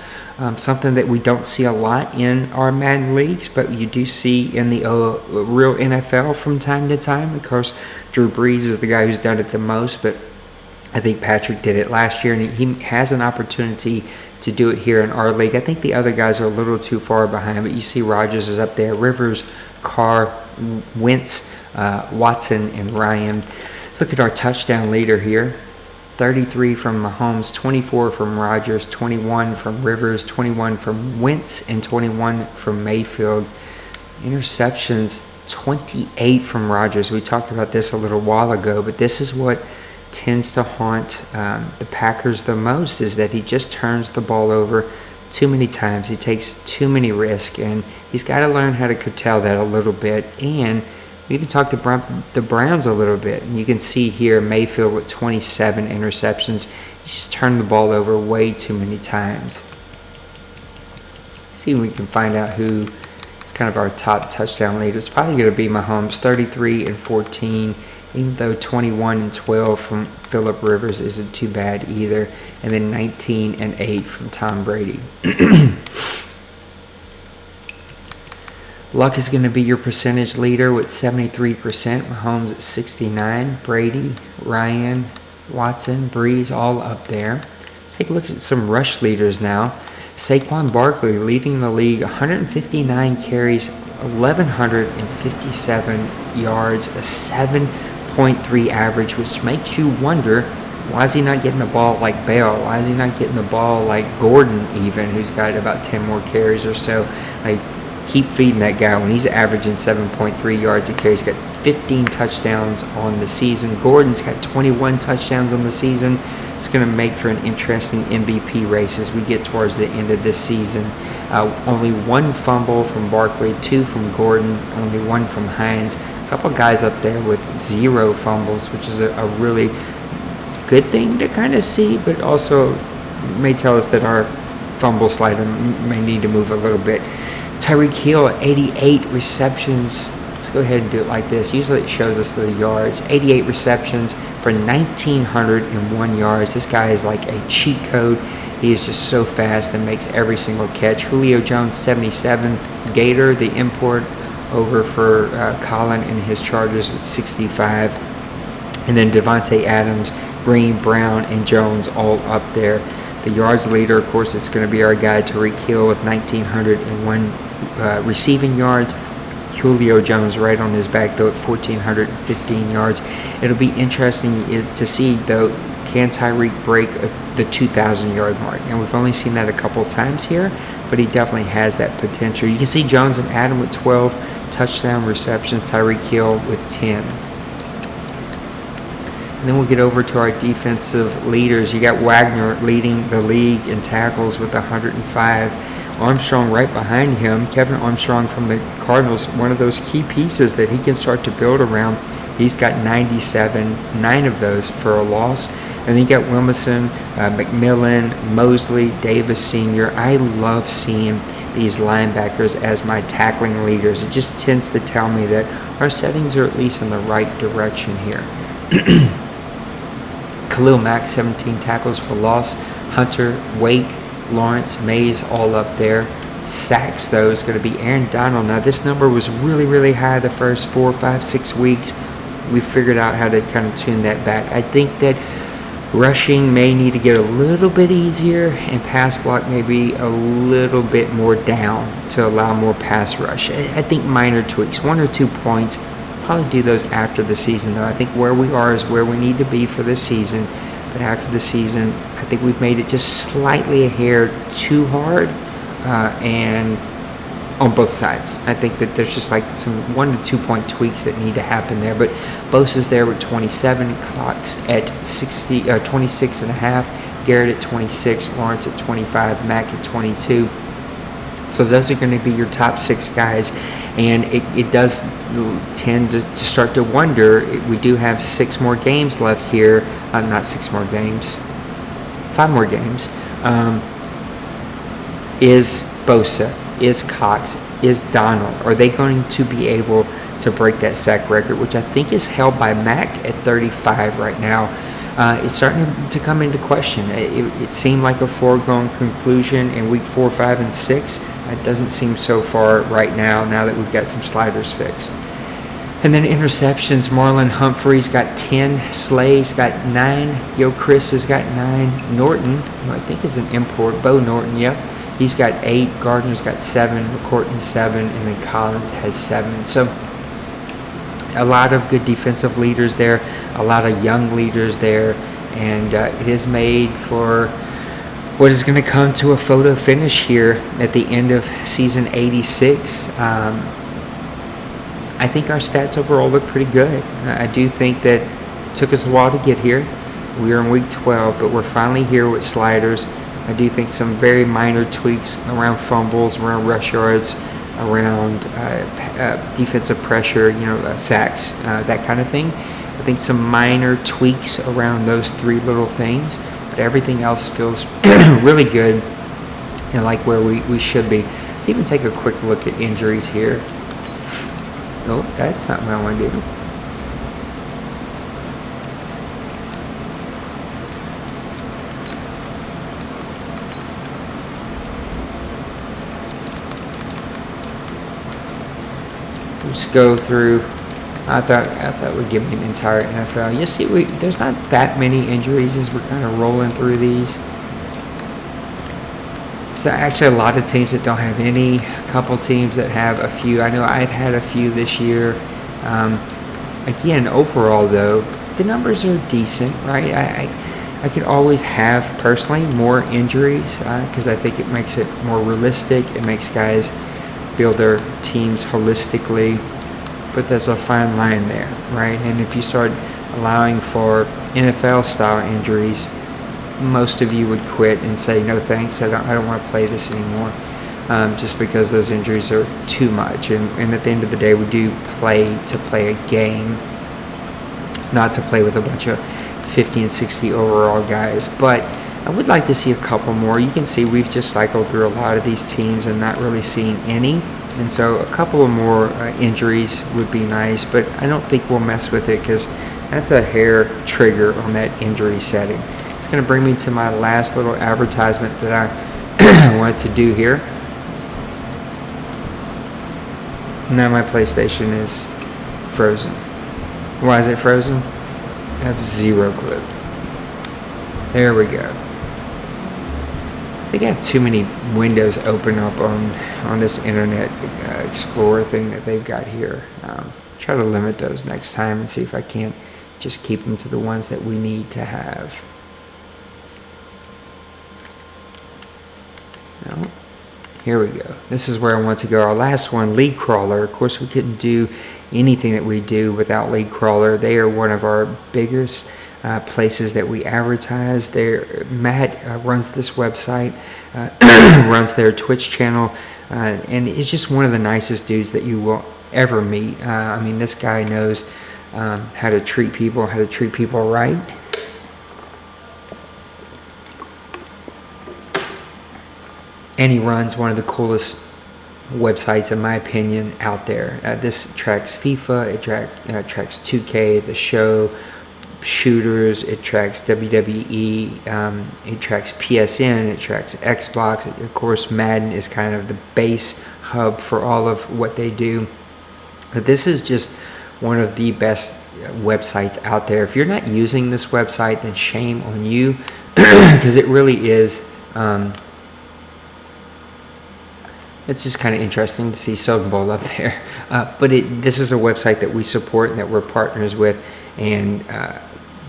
something that we don't see a lot in our Madden leagues, but you do see in the real NFL from time to time. Of course, Drew Brees is the guy who's done it the most, but I think Patrick did it last year, and he has an opportunity to do it here in our league. I think the other guys are a little too far behind, but you see Rodgers is up there, Rivers, Carr, Wentz, Watson, and Ryan. Let's look at our touchdown leader here. 33 from Mahomes, 24 from Rodgers, 21 from Rivers, 21 from Wentz, and 21 from Mayfield. Interceptions, 28 from Rodgers. We talked about this a little while ago, but this is what tends to haunt the Packers the most, is that he just turns the ball over too many times. He takes too many risks, and he's got to learn how to curtail that a little bit. And we even talked about the Browns a little bit. And you can see here Mayfield with 27 interceptions. He's just turned the ball over way too many times. See if we can find out who is kind of our top touchdown leader. It's probably going to be Mahomes, 33 and 14. Even though 21 and 12 from Phillip Rivers isn't too bad either. And then 19 and 8 from Tom Brady. Luck is going to be your percentage leader with 73%. Mahomes at 69%. Brady, Ryan, Watson, Breeze all up there. Let's take a look at some rush leaders now. Saquon Barkley leading the league, 159 carries, 1,157 yards, a 7.3 average, which makes you wonder, why is he not getting the ball like Bell? Why is he not getting the ball like Gordon even, who's got about 10 more carries or so? Like, keep feeding that guy when he's averaging 7.3 yards a carry. He's got 15 touchdowns on the season. Gordon's got 21 touchdowns on the season. It's going to make for an interesting MVP race as we get towards the end of this season. Only 1 fumble from Barkley, 2 from Gordon, only 1 from Hines. A couple guys up there with 0 fumbles, which is a really good thing to kind of see, but also may tell us that our fumble slider may need to move a little bit. Tyreek Hill, 88 receptions. Let's go ahead and do it like this. Usually it shows us the yards. 88 receptions for 1,901 yards. This guy is like a cheat code. He is just so fast and makes every single catch. Julio Jones, 77. Gator, the import, over for Colin and his Chargers with 65. And then Devontae Adams, Green, Brown, and Jones all up there. The yards leader, of course, it's going to be our guy Tyreek Hill with 1,901 receiving yards. Julio Jones right on his back, though, at 1,415 yards. It'll be interesting to see, though, can Tyreek break the 2,000-yard mark? And we've only seen that a couple times here, but he definitely has that potential. You can see Jones and Adam with 12 touchdown receptions, Tyreek Hill with 10. And then we'll get over to our defensive leaders. You got Wagner leading the league in tackles with 105. Armstrong right behind him. Kevin Armstrong from the Cardinals, one of those key pieces that he can start to build around. He's got 97, 9 of those for a loss. And then you got Wilmison, McMillan, Mosley, Davis Sr. I love seeing these linebackers as my tackling leaders. It just tends to tell me that our settings are at least in the right direction here. Khalil Mack, 17 tackles for loss. Hunter, Wake, Lawrence, Mays, all up there. Sacks, though, is going to be Aaron Donald. Now, this number was really, really high the first 4, 5, 6 weeks. We figured out how to kind of tune that back. I think that rushing may need to get a little bit easier, and pass block maybe a little bit more down to allow more pass rush. I think minor tweaks, 1 or 2 points. Probably do those after the season, though. I think where we are is where we need to be for this season. But after the season, I think we've made it just slightly a hair too hard, and on both sides. I think that there's just like some 1 to 2 point tweaks that need to happen there. But Bosa's there with 27, Cox at 26 and a half, Garrett at 26, Lawrence at 25, Mack at 22. So those are going to be your top 6 guys, and it does tend to start to wonder. We do have 6 more games left here. Not 6 more games, 5 more games. Is Bosa, is Cox, is Donald, are they going to be able to break that sack record, which I think is held by Mack at 35 right now? It's starting to come into question. It seemed like a foregone conclusion in week 4, 5, and 6. It doesn't seem so far right now that we've got some sliders fixed. And then interceptions, Marlon Humphrey's got 10, Slay's got 9, Gilchrist has got 9, Norton, who I think is an import, Bo Norton, yep, he's got 8, Gardner's got 7, McCourtney 7, and then Collins has 7. So a lot of good defensive leaders there, a lot of young leaders there, and it is made for what is going to come to a photo finish here at the end of season 86. I think our stats overall look pretty good. I do think that it took us a while to get here. We are in week 12, but we're finally here with sliders. I do think some very minor tweaks around fumbles, around rush yards, around defensive pressure, sacks, that kind of thing. I think some minor tweaks around those 3 little things, but everything else feels really good and like where we should be. Let's even take a quick look at injuries here. Nope, that's not what I want to do. Just go through. I thought it would give me an entire NFL. You see, there's not that many injuries as we're kind of rolling through these. So actually a lot of teams that don't have any, a couple teams that have a few. I know I've had a few this year. Again, overall though, the numbers are decent, right? I could always have personally more injuries because I think it makes it more realistic. It makes guys build their teams holistically, but there's a fine line there, right? And if you start allowing for NFL style injuries, most of you would quit and say no thanks, I don't want to play this anymore, just because those injuries are too much. And at the end of the day, we do play to play a game, not to play with a bunch of 50 and 60 overall guys. But I would like to see a couple more. You can see we've just cycled through a lot of these teams and not really seeing any. And so a couple of more injuries would be nice, but I don't think we'll mess with it because that's a hair trigger on that injury setting. It's going to bring me to my last little advertisement that I wanted to do here. Now my PlayStation is frozen. Why is it frozen? I have zero clue. There we go. I think I have too many windows open up on this Internet Explorer thing that they've got here. Try to limit those next time and see if I can't just keep them to the ones that we need to have. No. Here we go. This is where I want to go. Our last one, League Crawler. Of course, we couldn't do anything that we do without League Crawler. They are one of our biggest places that we advertise. Matt runs this website, runs their Twitch channel, and is just one of the nicest dudes that you will ever meet. I mean, this guy knows how to treat people right. And he runs one of the coolest websites, in my opinion, out there. This tracks FIFA, it tracks 2K, the show, shooters, it tracks WWE, it tracks PSN, it tracks Xbox. Of course, Madden is kind of the base hub for all of what they do. But this is just one of the best websites out there. If you're not using this website, then shame on you, because it really is. It's just kind of interesting to see Soda Bowl up there. But this is a website that we support and that we're partners with. And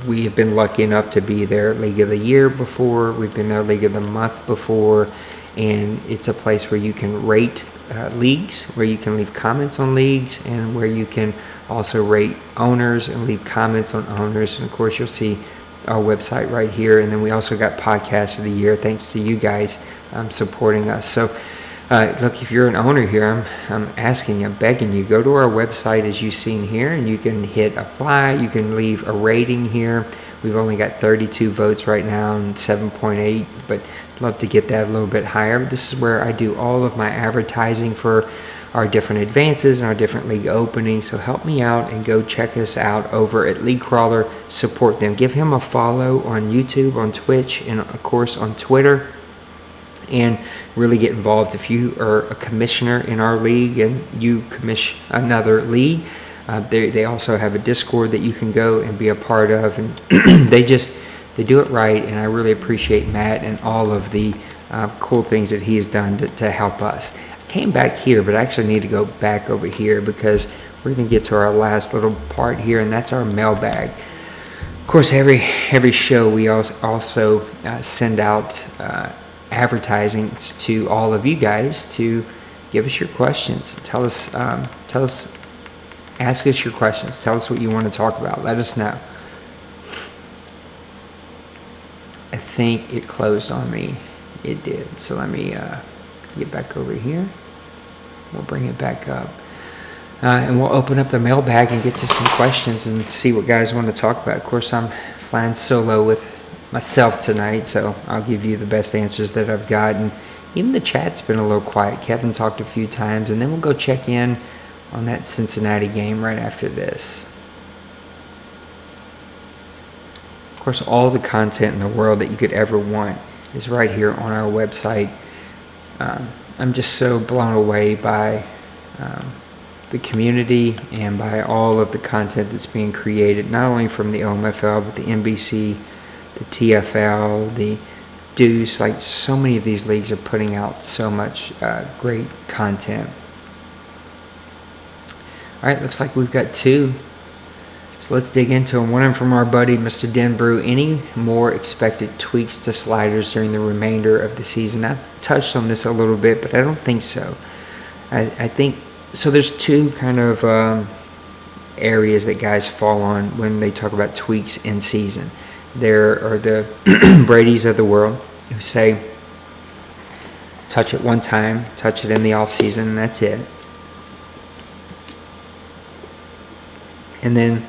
we have been lucky enough to be their League of the Year before. We've been their League of the Month before. And it's a place where you can rate leagues, where you can leave comments on leagues, and where you can also rate owners and leave comments on owners. And, of course, you'll see our website right here. And then we also got Podcast of the Year, thanks to you guys supporting us. So, look, if you're an owner here, I'm asking you, I'm begging you, go to our website as you've seen here, and you can hit apply. You can leave a rating here. We've only got 32 votes right now and 7.8, but I'd love to get that a little bit higher. This is where I do all of my advertising for our different advances and our different league openings. So help me out and go check us out over at League Crawler. Support them. Give him a follow on YouTube, on Twitch, and of course on Twitter. And really get involved. If you are a commissioner in our league and you commission another league, they also have a Discord that you can go and be a part of. And they do it right. And I really appreciate Matt and all of the cool things that he has done to help us. I came back here, but I actually need to go back over here because we're going to get to our last little part here, and that's our mailbag. Of course, every show we also send out advertising to all of you guys to give us your questions. Tell us, ask us your questions. Tell us what you want to talk about. Let us know. I think it closed on me. It did. So let me get back over here. We'll bring it back up. And we'll open up the mailbag and get to some questions and see what guys want to talk about. Of course, I'm flying solo with myself tonight, so I'll give you the best answers that I've got. And even the chat's been a little quiet. Kevin talked a few times, and then we'll go check in on that Cincinnati game right after this. Of course, all the content in the world that you could ever want is right here on our website. I'm just so blown away by the community and by all of the content that's being created, not only from the OMFL, but the NBC, the TFL, the Deuce. Like, so many of these leagues are putting out so much great content. All right, looks like we've got two. So let's dig into them. One from our buddy, Mr. Denbrew. Any more expected tweaks to sliders during the remainder of the season? I've touched on this a little bit, but I don't think so. I think, so there's two kind of areas that guys fall on when they talk about tweaks in season. There are the Brady's of the world who say, touch it one time, touch it in the off season, and that's it. And then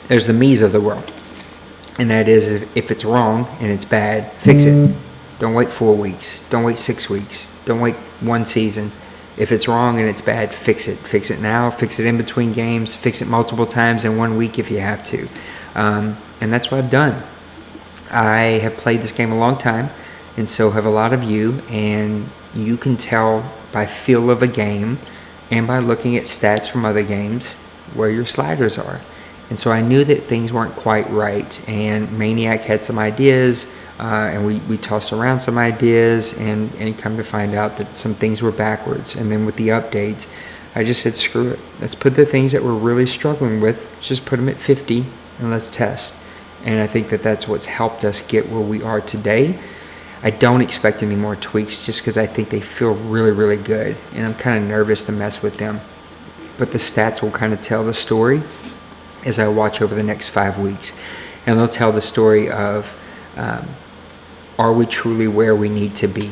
there's the me's of the world, and that is, if it's wrong and it's bad, fix it. Don't wait 4 weeks. Don't wait 6 weeks. Don't wait one season. If it's wrong and it's bad, fix it. Fix it now. Fix it in between games. Fix it multiple times in 1 week if you have to. And that's what I've done. I have played this game a long time, and so have a lot of you, and you can tell by feel of a game and by looking at stats from other games where your sliders are. And so I knew that things weren't quite right, and Maniac had some ideas, and we tossed around some ideas, and come to find out that some things were backwards. And then with the updates, I just said, screw it. Let's put the things that we're really struggling with, just put them at 50, and let's test. And I think that that's what's helped us get where we are today. I don't expect any more tweaks just because I think they feel really, really good, and I'm kind of nervous to mess with them. But the stats will kind of tell the story as I watch over the next 5 weeks. And they'll tell the story of, are we truly where we need to be?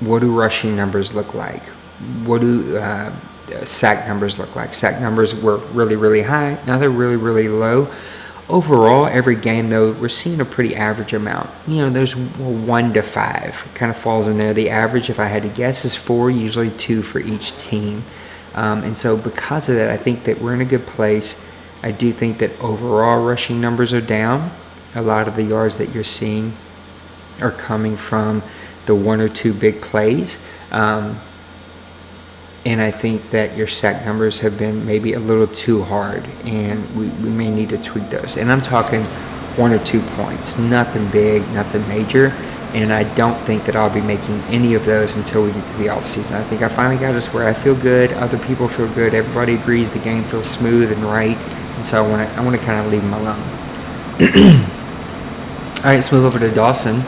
What do rushing numbers look like? What do sack numbers look like. Sack numbers were really, really high. Now they're really, really low. Overall, every game, though, we're seeing a pretty average amount. There's 1 to 5. Kind of falls in there. The average, if I had to guess, is 4, usually 2 for each team. And so because of that, I think that we're in a good place. I do think that overall rushing numbers are down. A lot of the yards that you're seeing are coming from the 1 or 2 big plays. And I think that your sack numbers have been maybe a little too hard, and we may need to tweak those. And I'm talking 1 or 2 points, nothing big, nothing major. And I don't think that I'll be making any of those until we get to the off season. I think I finally got us where I feel good, other people feel good, everybody agrees the game feels smooth and right. And so I want to kind of leave them alone. All right, let's move over to Dawson.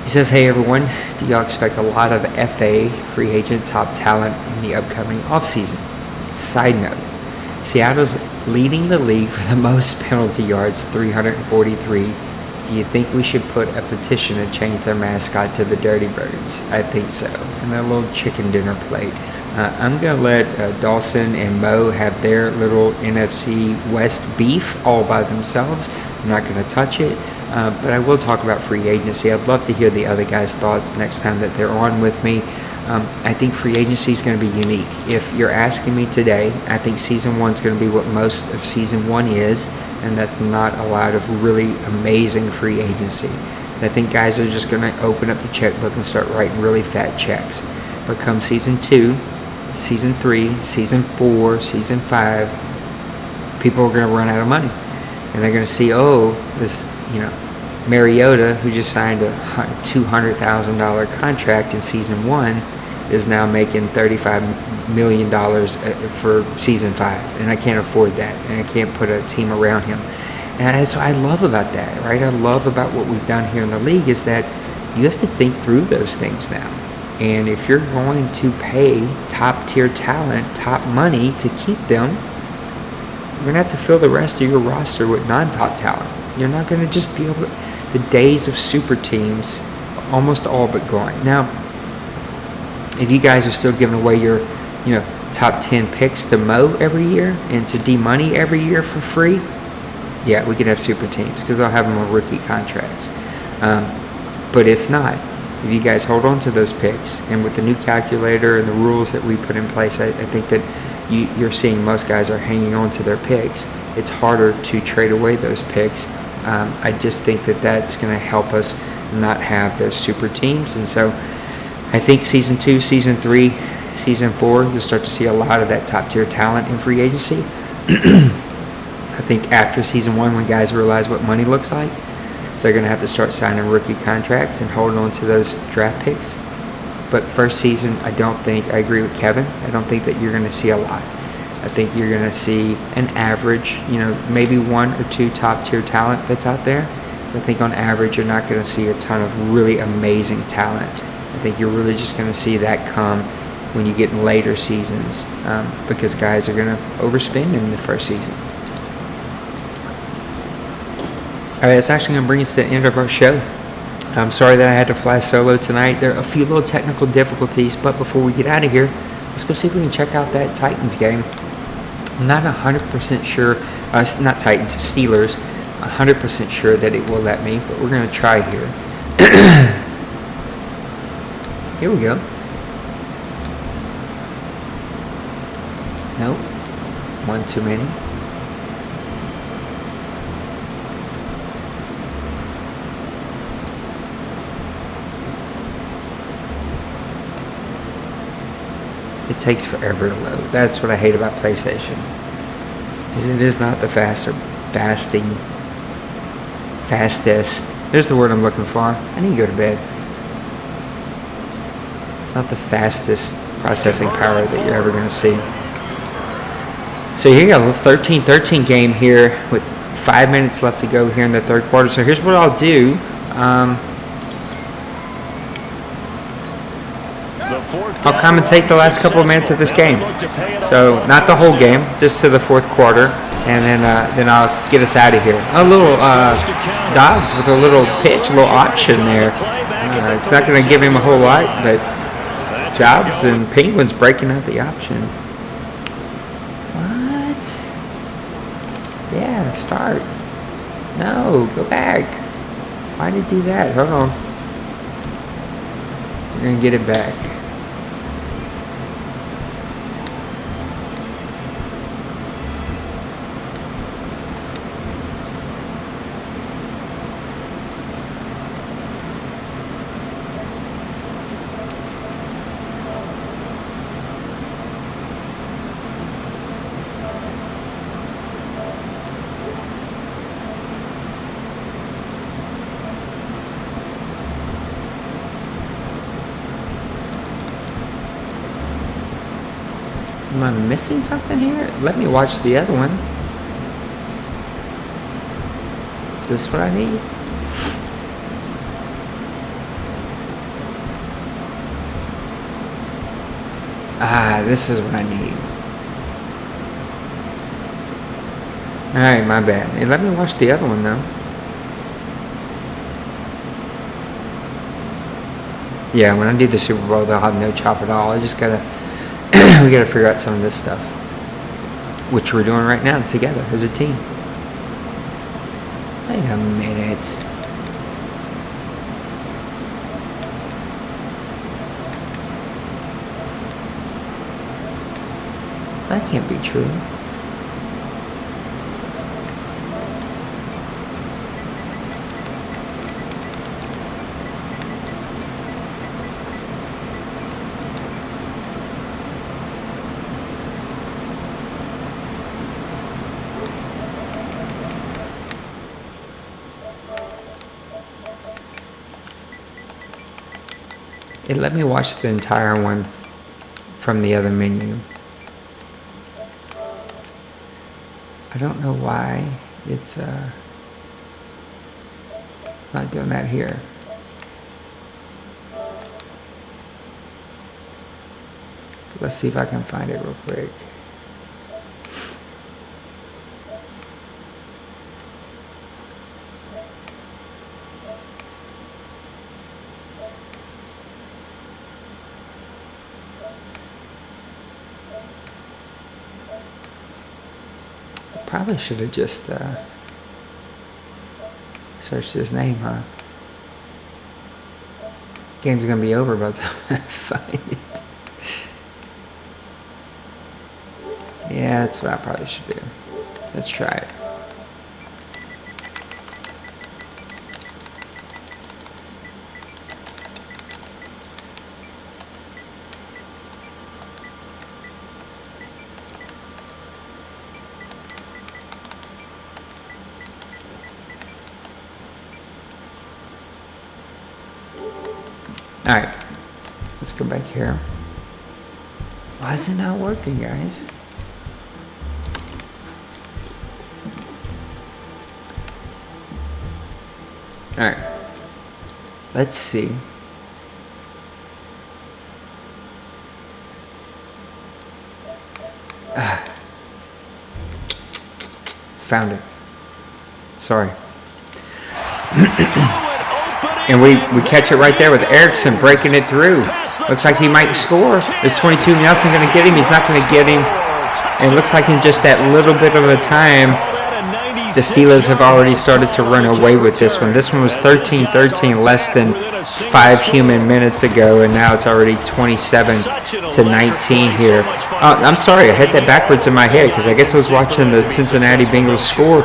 He says, hey everyone, do y'all expect a lot of FA, free agent, top talent in the upcoming offseason? Side note, Seattle's leading the league for the most penalty yards, 343. Do you think we should put a petition to change their mascot to the Dirty Birds? I think so. And their little chicken dinner plate. I'm going to let Dawson and Mo have their little NFC West beef all by themselves. I'm not going to touch it. But I will talk about free agency. I'd love to hear the other guys' thoughts next time that they're on with me. I think free agency is going to be unique. If you're asking me today, I think Season 1 is going to be what most of Season 1 is, and that's not a lot of really amazing free agency. So I think guys are just going to open up the checkbook and start writing really fat checks. But come Season 2, Season 3, Season 4, Season 5, people are going to run out of money. And they're going to see, this, Mariota, who just signed a $200,000 contract in Season 1, is now making $35 million for Season 5. And I can't afford that. And I can't put a team around him. And that's what I love about that, right? I love about what we've done here in the league is that you have to think through those things now. And if you're going to pay top-tier talent, top money to keep them, you're going to have to fill the rest of your roster with non-top talent. You're not going to just be able to... The days of super teams, almost all but gone. Now, if you guys are still giving away your, top 10 picks to Mo every year and to D-Money every year for free, yeah, we could have super teams because I'll have them on rookie contracts. But if not, if you guys hold on to those picks, and with the new calculator and the rules that we put in place, I think that you're seeing most guys are hanging on to their picks. It's harder to trade away those picks. I just think that that's going to help us not have those super teams. And so I think Season 2, Season 3, Season 4, you'll start to see a lot of that top-tier talent in free agency. I think after Season 1, when guys realize what money looks like, they're going to have to start signing rookie contracts and holding on to those draft picks. But first season, I agree with Kevin, I don't think that you're going to see a lot. I think you're going to see an average, maybe 1 or 2 top-tier talent that's out there. But I think on average, you're not going to see a ton of really amazing talent. I think you're really just going to see that come when you get in later seasons because guys are going to overspend in the first season. All right, that's actually going to bring us to the end of our show. I'm sorry that I had to fly solo tonight. There are a few little technical difficulties, but before we get out of here, let's go see if we can check out that Titans game. I'm not 100% sure, not Titans, Steelers, 100% sure that it will let me, but we're going to try here. Here we go. Nope. One too many. It takes forever to load. That's what I hate about PlayStation. It is not the fastest. There's the word I'm looking for. I need to go to bed. It's not the fastest processing power that you're ever going to see. So here you go, 13-13 game here with 5 minutes left to go here in the third quarter. So here's what I'll do. I'll commentate the last couple of minutes of this game. So not the whole game, just to the fourth quarter, and then I'll get us out of here. A little Dobbs with a little pitch, a little option there. It's not going to give him a whole lot, but Dobbs and Penguins breaking out the option. Start. No, go back. Why did it do that? Hold on. We're going to get it back. Am I missing something here? Let me watch the other one. Is this what I need? Ah, this is what I need. Alright, my bad. Hey, let me watch the other one though. Yeah, when I do the Super Bowl, they'll have no chop at all. I just gotta, we gotta figure out some of this stuff, which we're doing right now together as a team. Wait a minute. That can't be true. It let me watch the entire one from the other menu. I don't know why it's not doing that here. But let's see if I can find it real quick. Probably should have just searched his name, huh? Game's gonna be over by the time I find it. Yeah, that's what I probably should do. Let's try it. Alright, let's go back here. Why is it not working, guys? Alright, let's see. Found it. Sorry. And we catch it right there with Erickson breaking it through. Looks like he might score. Is 22 Nelson going to get him? He's not going to get him. And it looks like in just that little bit of a time, the Steelers have already started to run away with this one. This one was 13-13 less than 5 human minutes ago, and now it's already 27-19 here. I'm sorry, I had that backwards in my head because I guess I was watching the Cincinnati Bengals score.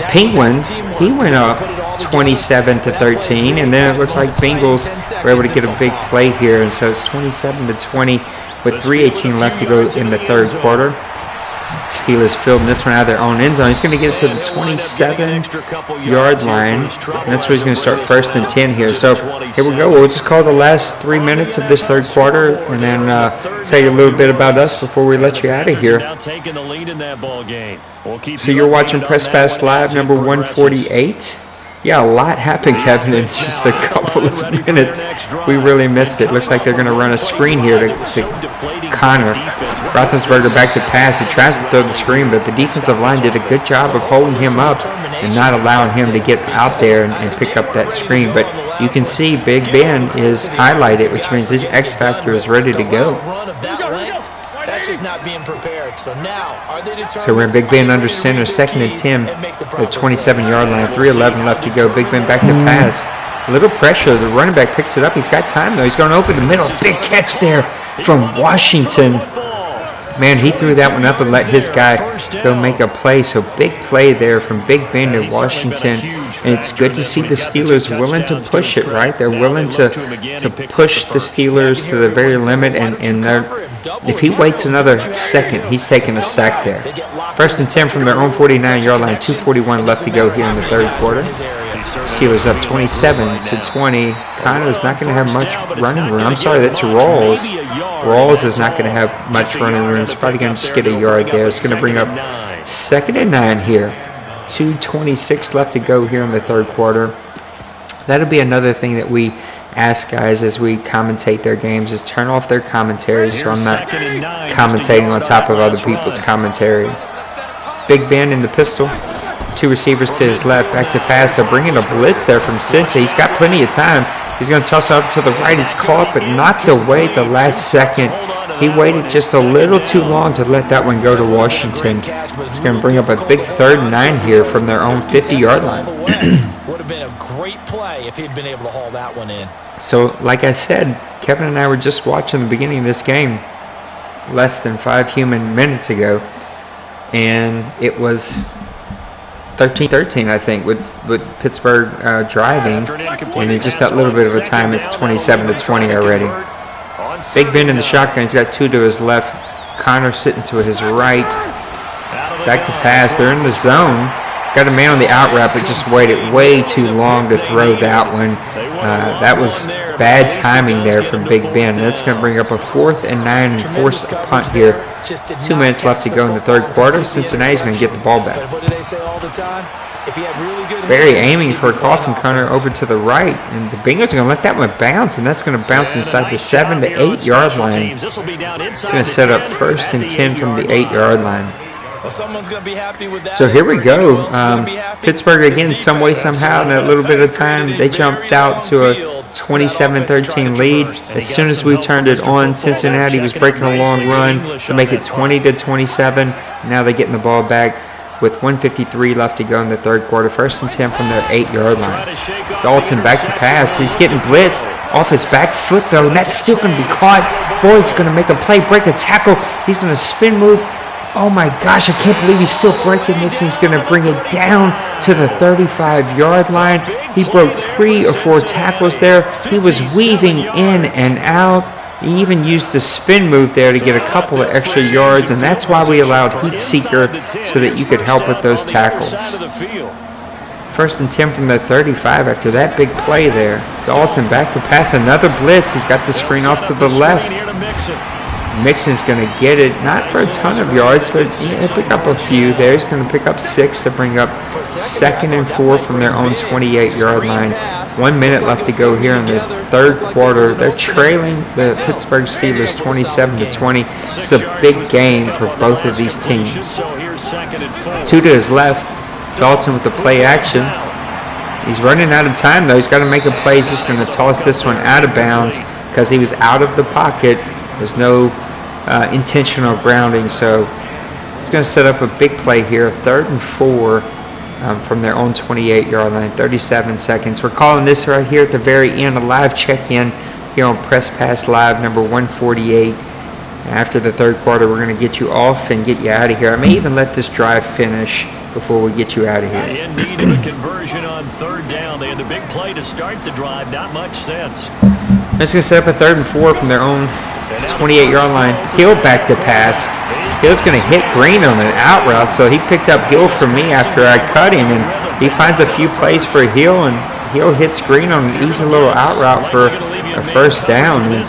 Penguin, he went up 27-13, and then it looks like Bengals were able to get a big play here, and so it's 27-20 with 3:18 left to go in the third quarter. Steelers fielding this one out of their own end zone. He's going to get it to the 27-yard line. And that's where he's going to start 1st and 10 here. So here we go. We'll just call the last 3 minutes of this third quarter and then tell you a little bit about us before we let you out of here. So you're watching Press Pass Live number 148. Yeah, a lot happened, Kevin, in just a couple of minutes. We really missed it. Looks like they're going to run a screen here to Connor. Roethlisberger back to pass. He tries to throw the screen, but the defensive line did a good job of holding him up and not allowing him to get out there and pick up that screen. But you can see Big Ben is highlighted, which means his X Factor is ready to go. That's just not being prepared. So now, are they determined? So we're in Big Ben under center, 2nd and 10, the 27-yard line, 3:11 left to go. Big Ben back to pass. A little pressure. The running back picks it up. He's got time, though. He's going over the middle. Big catch there from Washington. Man, he threw that one up and let his guy go make a play. So big play there from Big Ben to Washington. And it's good to see the Steelers willing to push it, right? They're willing to push the Steelers to the very limit. And if he waits another second, he's taking a sack there. 1st and 10 from their own 49-yard line. 2:41 left to go here in the third quarter. Steelers up 27-20. Connor's not going to have much running room. I'm sorry, that's Rawls. Rawls is not going to have much running room. It's probably going to just get a yard there. It's going to bring up 2nd and 9 here. 2:26 left to go here in the third quarter. That'll be another thing that we ask guys as we commentate their games is turn off their commentaries so I'm not commentating on top of other people's commentary. Big Ben in the pistol. 2 receivers to his left, back to pass. They're bringing a blitz there from Cincy. He's got plenty of time. He's going to toss it over to the right. It's caught, but knocked away at the last second. He waited just a little too long to let that one go to Washington. It's going to bring up a big 3rd and 9 here from their own 50-yard line. Would have been a great play if he'd been able to haul that one in. So, like I said, Kevin and I were just watching the beginning of this game less than 5 human minutes ago, and it was 13-13, I think, with Pittsburgh driving, and in just that little bit of a time, it's 27-20 already. Big Ben in the shotgun. He's got 2 to his left. Connor sitting to his right. Back to pass. They're in the zone. He's got a man on the out route, but just waited way too long to throw that one. That was bad timing there from Big Ben. That's going to bring up a 4th and 9 and force a punt here. 2 minutes left to go in the third quarter. Cincinnati's going to get the ball back. What do they say all the time? Barry aiming for a coffin corner over to the right, and the Bengals are going to let that one bounce, and that's going to bounce inside the 7 to 8 yard line. It's going to set up 1st and 10 from the 8-yard line. So here we go. Pittsburgh again, some way, somehow, in a little bit of time, they jumped out to a 27-13 lead. As soon as we turned it on, Cincinnati was breaking a long run to make it 20-27. Now they're getting the ball back with 1:53 left to go in the third quarter. 1st and 10 from their 8-yard line. Dalton back to pass. He's getting blitzed off his back foot, though, and that's still going to be caught. Boyd's going to make a play, break a tackle. He's going to spin move. Oh my gosh, I can't believe he's still breaking this. He's going to bring it down to the 35-yard line. He broke 3 or 4 tackles there. He was weaving in and out. He even used the spin move there to get a couple of extra yards, and that's why we allowed Heat Seeker so that you could help with those tackles. 1st and 10 from the 35 after that big play there. Dalton back to pass another blitz. He's got the screen off to the left. Mixon's going to get it, not for a ton of yards, but he'll pick up a few there. He's going to pick up 6 to bring up 2nd and 4 from their own 28-yard line. 1 minute left to go here in the third quarter. They're trailing the Pittsburgh Steelers 27-20. It's a big game for both of these teams. 2 to his left. Dalton with the play action. He's running out of time, though. He's got to make a play. He's just going to toss this one out of bounds because he was out of the pocket. There's no intentional grounding, so it's going to set up a big play here. 3rd and 4 from their own 28-yard line, 37 seconds. We're calling this right here at the very end, a live check-in here on Press Pass Live number 148. After the third quarter, we're going to get you off and get you out of here. I may even let this drive finish before we get you out of here. In need of a conversion on 3rd down. They had the big play to start the drive. Not much sense. It's going to set up a 3rd and 4 from their own 28-yard line. Hill back to pass. Hill's going to hit Green on an out route, so he picked up Hill for me after I cut him, and he finds a few plays for Hill, and Hill hits Green on an easy little out route for a 1st down. And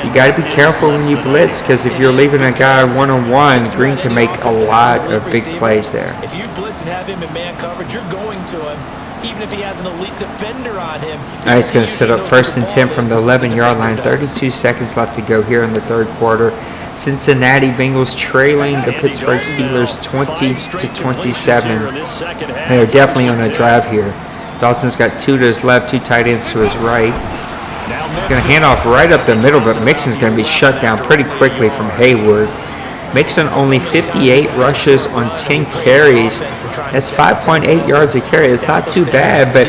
you got to be careful when you blitz, because if you're leaving a guy one-on-one, Green can make a lot of big plays there. If you blitz and have him in man coverage, you're going to him. Even if he has an elite defender on him. All right, he's going to set up 1st and 10 from the 11-yard line. 32 seconds left to go here in the third quarter. Cincinnati Bengals trailing the Pittsburgh Steelers 20-27. They are definitely on a drive here. Dalton's got 2 to his left, 2 tight ends to his right. He's going to hand off right up the middle, but Mixon's going to be shut down pretty quickly from Hayward. Mixon only 58 rushes on 10 carries. That's 5.8 yards a carry. It's not too bad, but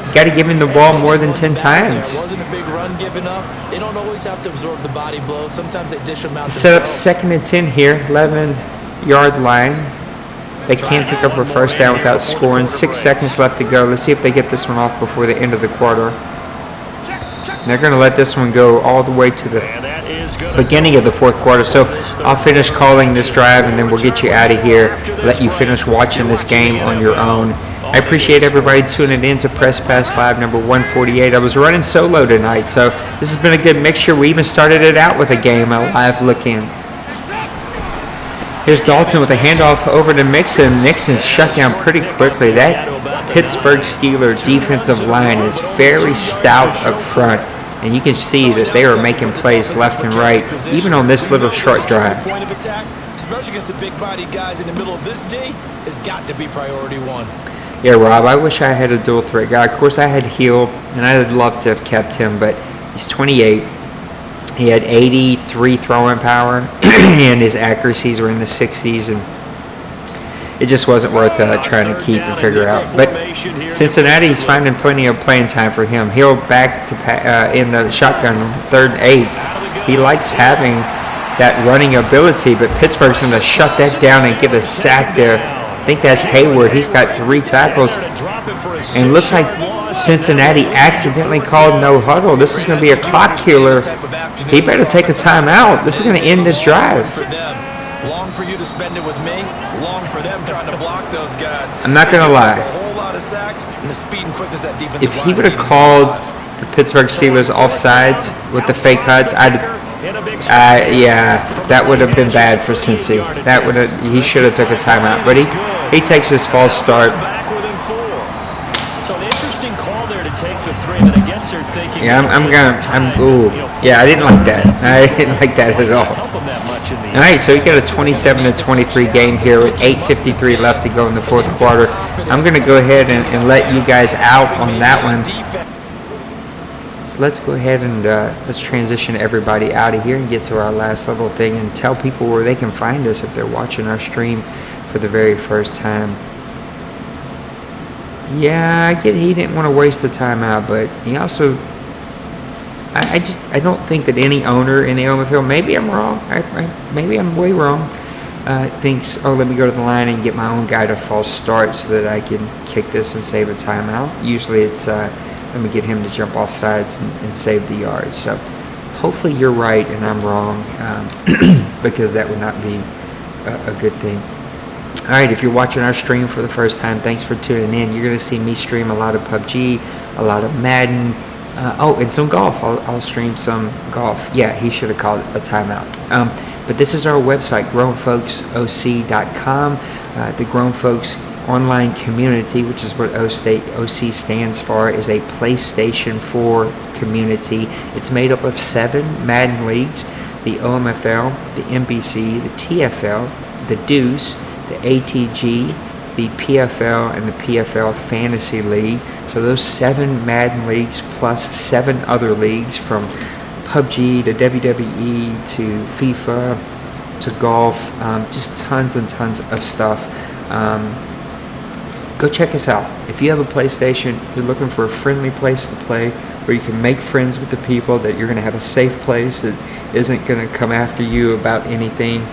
you got to give him the ball more than 10 times. It wasn't a big run given up. They don't always have to absorb the body blows. Sometimes they dish them out. Set up 2nd and 10 here, 11-yard line. They can't pick up a first down without scoring. 6 seconds left to go. Let's see if they get this one off before the end of the quarter. And they're going to let this one go all the way to the beginning of the 4th quarter. So I'll finish calling this drive, and then we'll get you out of here, let you finish watching this game on your own. I appreciate everybody tuning in to Press Pass Live number 148. I was running solo tonight, so this has been a good mixture. We even started it out with a game, a live look-in. Here's Dalton with a handoff over to Mixon. Mixon's shut down pretty quickly. That Pittsburgh Steelers defensive line is very stout up front, and you can see that they are making plays left and right, even on this little short drive. Point of attack, especially against the big-body guys in the middle of this D, has got to be priority one. Yeah, Rob, I wish I had a dual threat guy. Of course, I had Hill, and I'd love to have kept him, but he's 28. He had 83 throwing power, and his accuracies were in the 60s, and it just wasn't worth trying to keep and figure out. But Cincinnati's finding plenty of playing time for him. Hill back to in the shotgun, 3rd and 8. He likes having that running ability, but Pittsburgh's going to shut that down and get a sack there. I think that's Hayward. He's got 3 tackles, and it looks like Cincinnati accidentally called no huddle. This is going to be a clock killer. He better take a timeout. This is going to end this drive. Long for you to spend it with me. Long for them trying to block those guys. I'm not going to lie. A whole lot of sacks and the speed and quickness that defensive If he would have called the Pittsburgh Steelers offsides with the fake HUDs, yeah, that would have been bad for Cincy. He should have took a timeout, but he takes his false start. So an interesting call there to take the 3, but I guess they're thinking. Yeah, I didn't like that. I didn't like that at all. All right, so we got a 27-23 game here with 8:53 left to go in the 4th quarter. I'm going to go ahead and let you guys out on that one. So let's go ahead and let's transition everybody out of here and get to our last little thing and tell people where they can find us if they're watching our stream for the very first time. Yeah, I get he didn't want to waste the timeout, but he also, I don't think that any owner in the OMFL, maybe I'm wrong, maybe I'm way wrong, thinks, oh, let me go to the line and get my own guy to false start so that I can kick this and save a timeout. Usually it's, let me get him to jump off sides and save the yard. So hopefully you're right and I'm wrong, because that would not be a good thing. All right, if you're watching our stream for the first time, thanks for tuning in. You're going to see me stream a lot of PUBG, a lot of Madden, and some golf. I'll stream some golf. Yeah, he should have called a timeout. But this is our website, grownfolksoc.com. The Grown Folks Online Community, which is what OC stands for, is a PlayStation 4 community. It's made up of 7 Madden leagues, the OMFL, the NBC, the TFL, the Deuce, the ATG, the PFL, and the PFL Fantasy League. So those 7 Madden leagues plus 7 other leagues, from PUBG to WWE to FIFA to golf, just tons and tons of stuff. Go check us out. If you have a PlayStation, you're looking for a friendly place to play where you can make friends with the people, that you're going to have a safe place that isn't going to come after you about anything,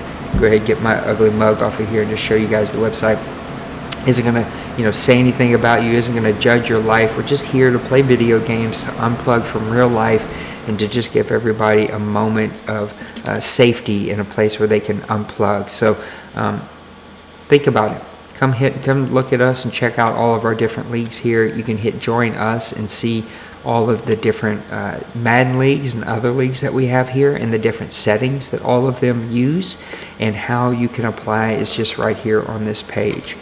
go ahead and get my ugly mug off of here and just show you guys the website. Isn't going to say anything about you, isn't going to judge your life. We're just here to play video games, to unplug from real life, and to just give everybody a moment of safety in a place where they can unplug. So think about it. Come look at us and check out all of our different leagues here. You can hit join us and see all of the different Madden leagues and other leagues that we have here, and the different settings that all of them use, and how you can apply is just right here on this page.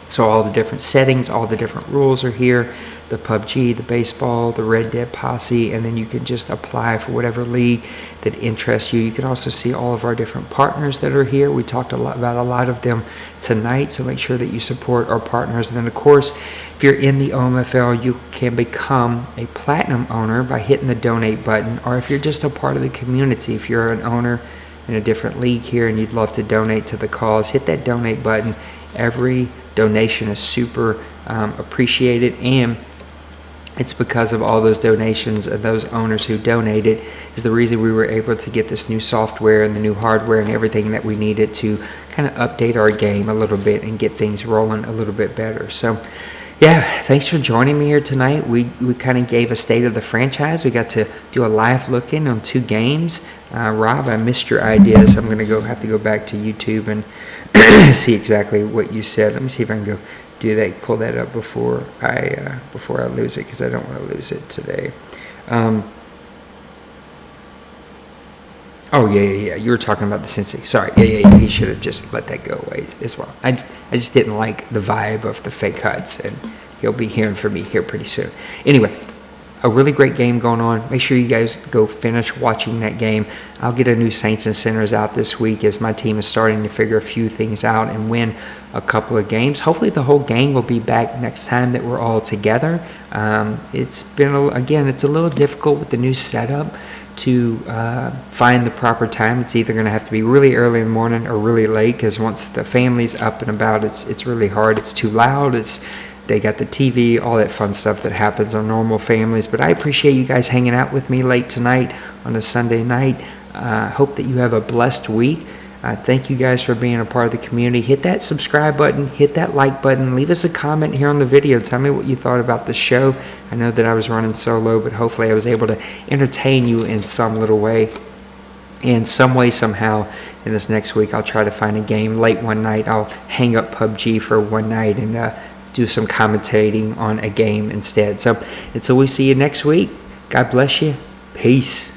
So all the different settings, all the different rules are here. the PUBG, the baseball, the Red Dead Posse, and then you can just apply for whatever league that interests you. You can also see all of our different partners that are here. We talked about a lot of them tonight, so make sure that you support our partners. And then, of course, if you're in the OMFL, you can become a platinum owner by hitting the donate button, or if you're just a part of the community, if you're an owner in a different league here and you'd love to donate to the cause, hit that donate button. Every donation is super appreciated, and it's because of all those donations and those owners who donated is the reason we were able to get this new software and the new hardware and everything that we needed to kind of update our game a little bit and get things rolling a little bit better. So yeah, thanks for joining me here tonight. We kind of gave a state of the franchise. We got to do a live look-in on 2 games. Rob, I missed your idea, so I'm going to have to go back to YouTube and see exactly what you said. Let me see if I can go do that, pull that up before I lose it, because I don't want to lose it today. Oh, yeah. You were talking about the Cincy. Sorry. Yeah. He should have just let that go away as well. I just didn't like the vibe of the fake cuts, and you'll be hearing from me here pretty soon. Anyway, a really great game going on. Make sure you guys go finish watching that game. I'll get a new Saints and Sinners out this week as my team is starting to figure a few things out and win a couple of games. Hopefully the whole gang will be back next time that we're all together. It's been, it's a little difficult with the new setup to find the proper time. It's either going to have to be really early in the morning or really late, because once the family's up and about, it's really hard. It's too loud. They got the TV, all that fun stuff that happens on normal families. But I appreciate you guys hanging out with me late tonight on a Sunday night. Hope that you have a blessed week. Thank you guys for being a part of the community. Hit that subscribe button, hit that like button, leave us a comment here on the video. Tell me what you thought about the show. I know that I was running solo, but hopefully I was able to entertain you in some little way. In some way, somehow, in this next week, I'll try to find a game late one night. I'll hang up PUBG for one night and do some commentating on a game instead. So until we see you next week, God bless you. Peace.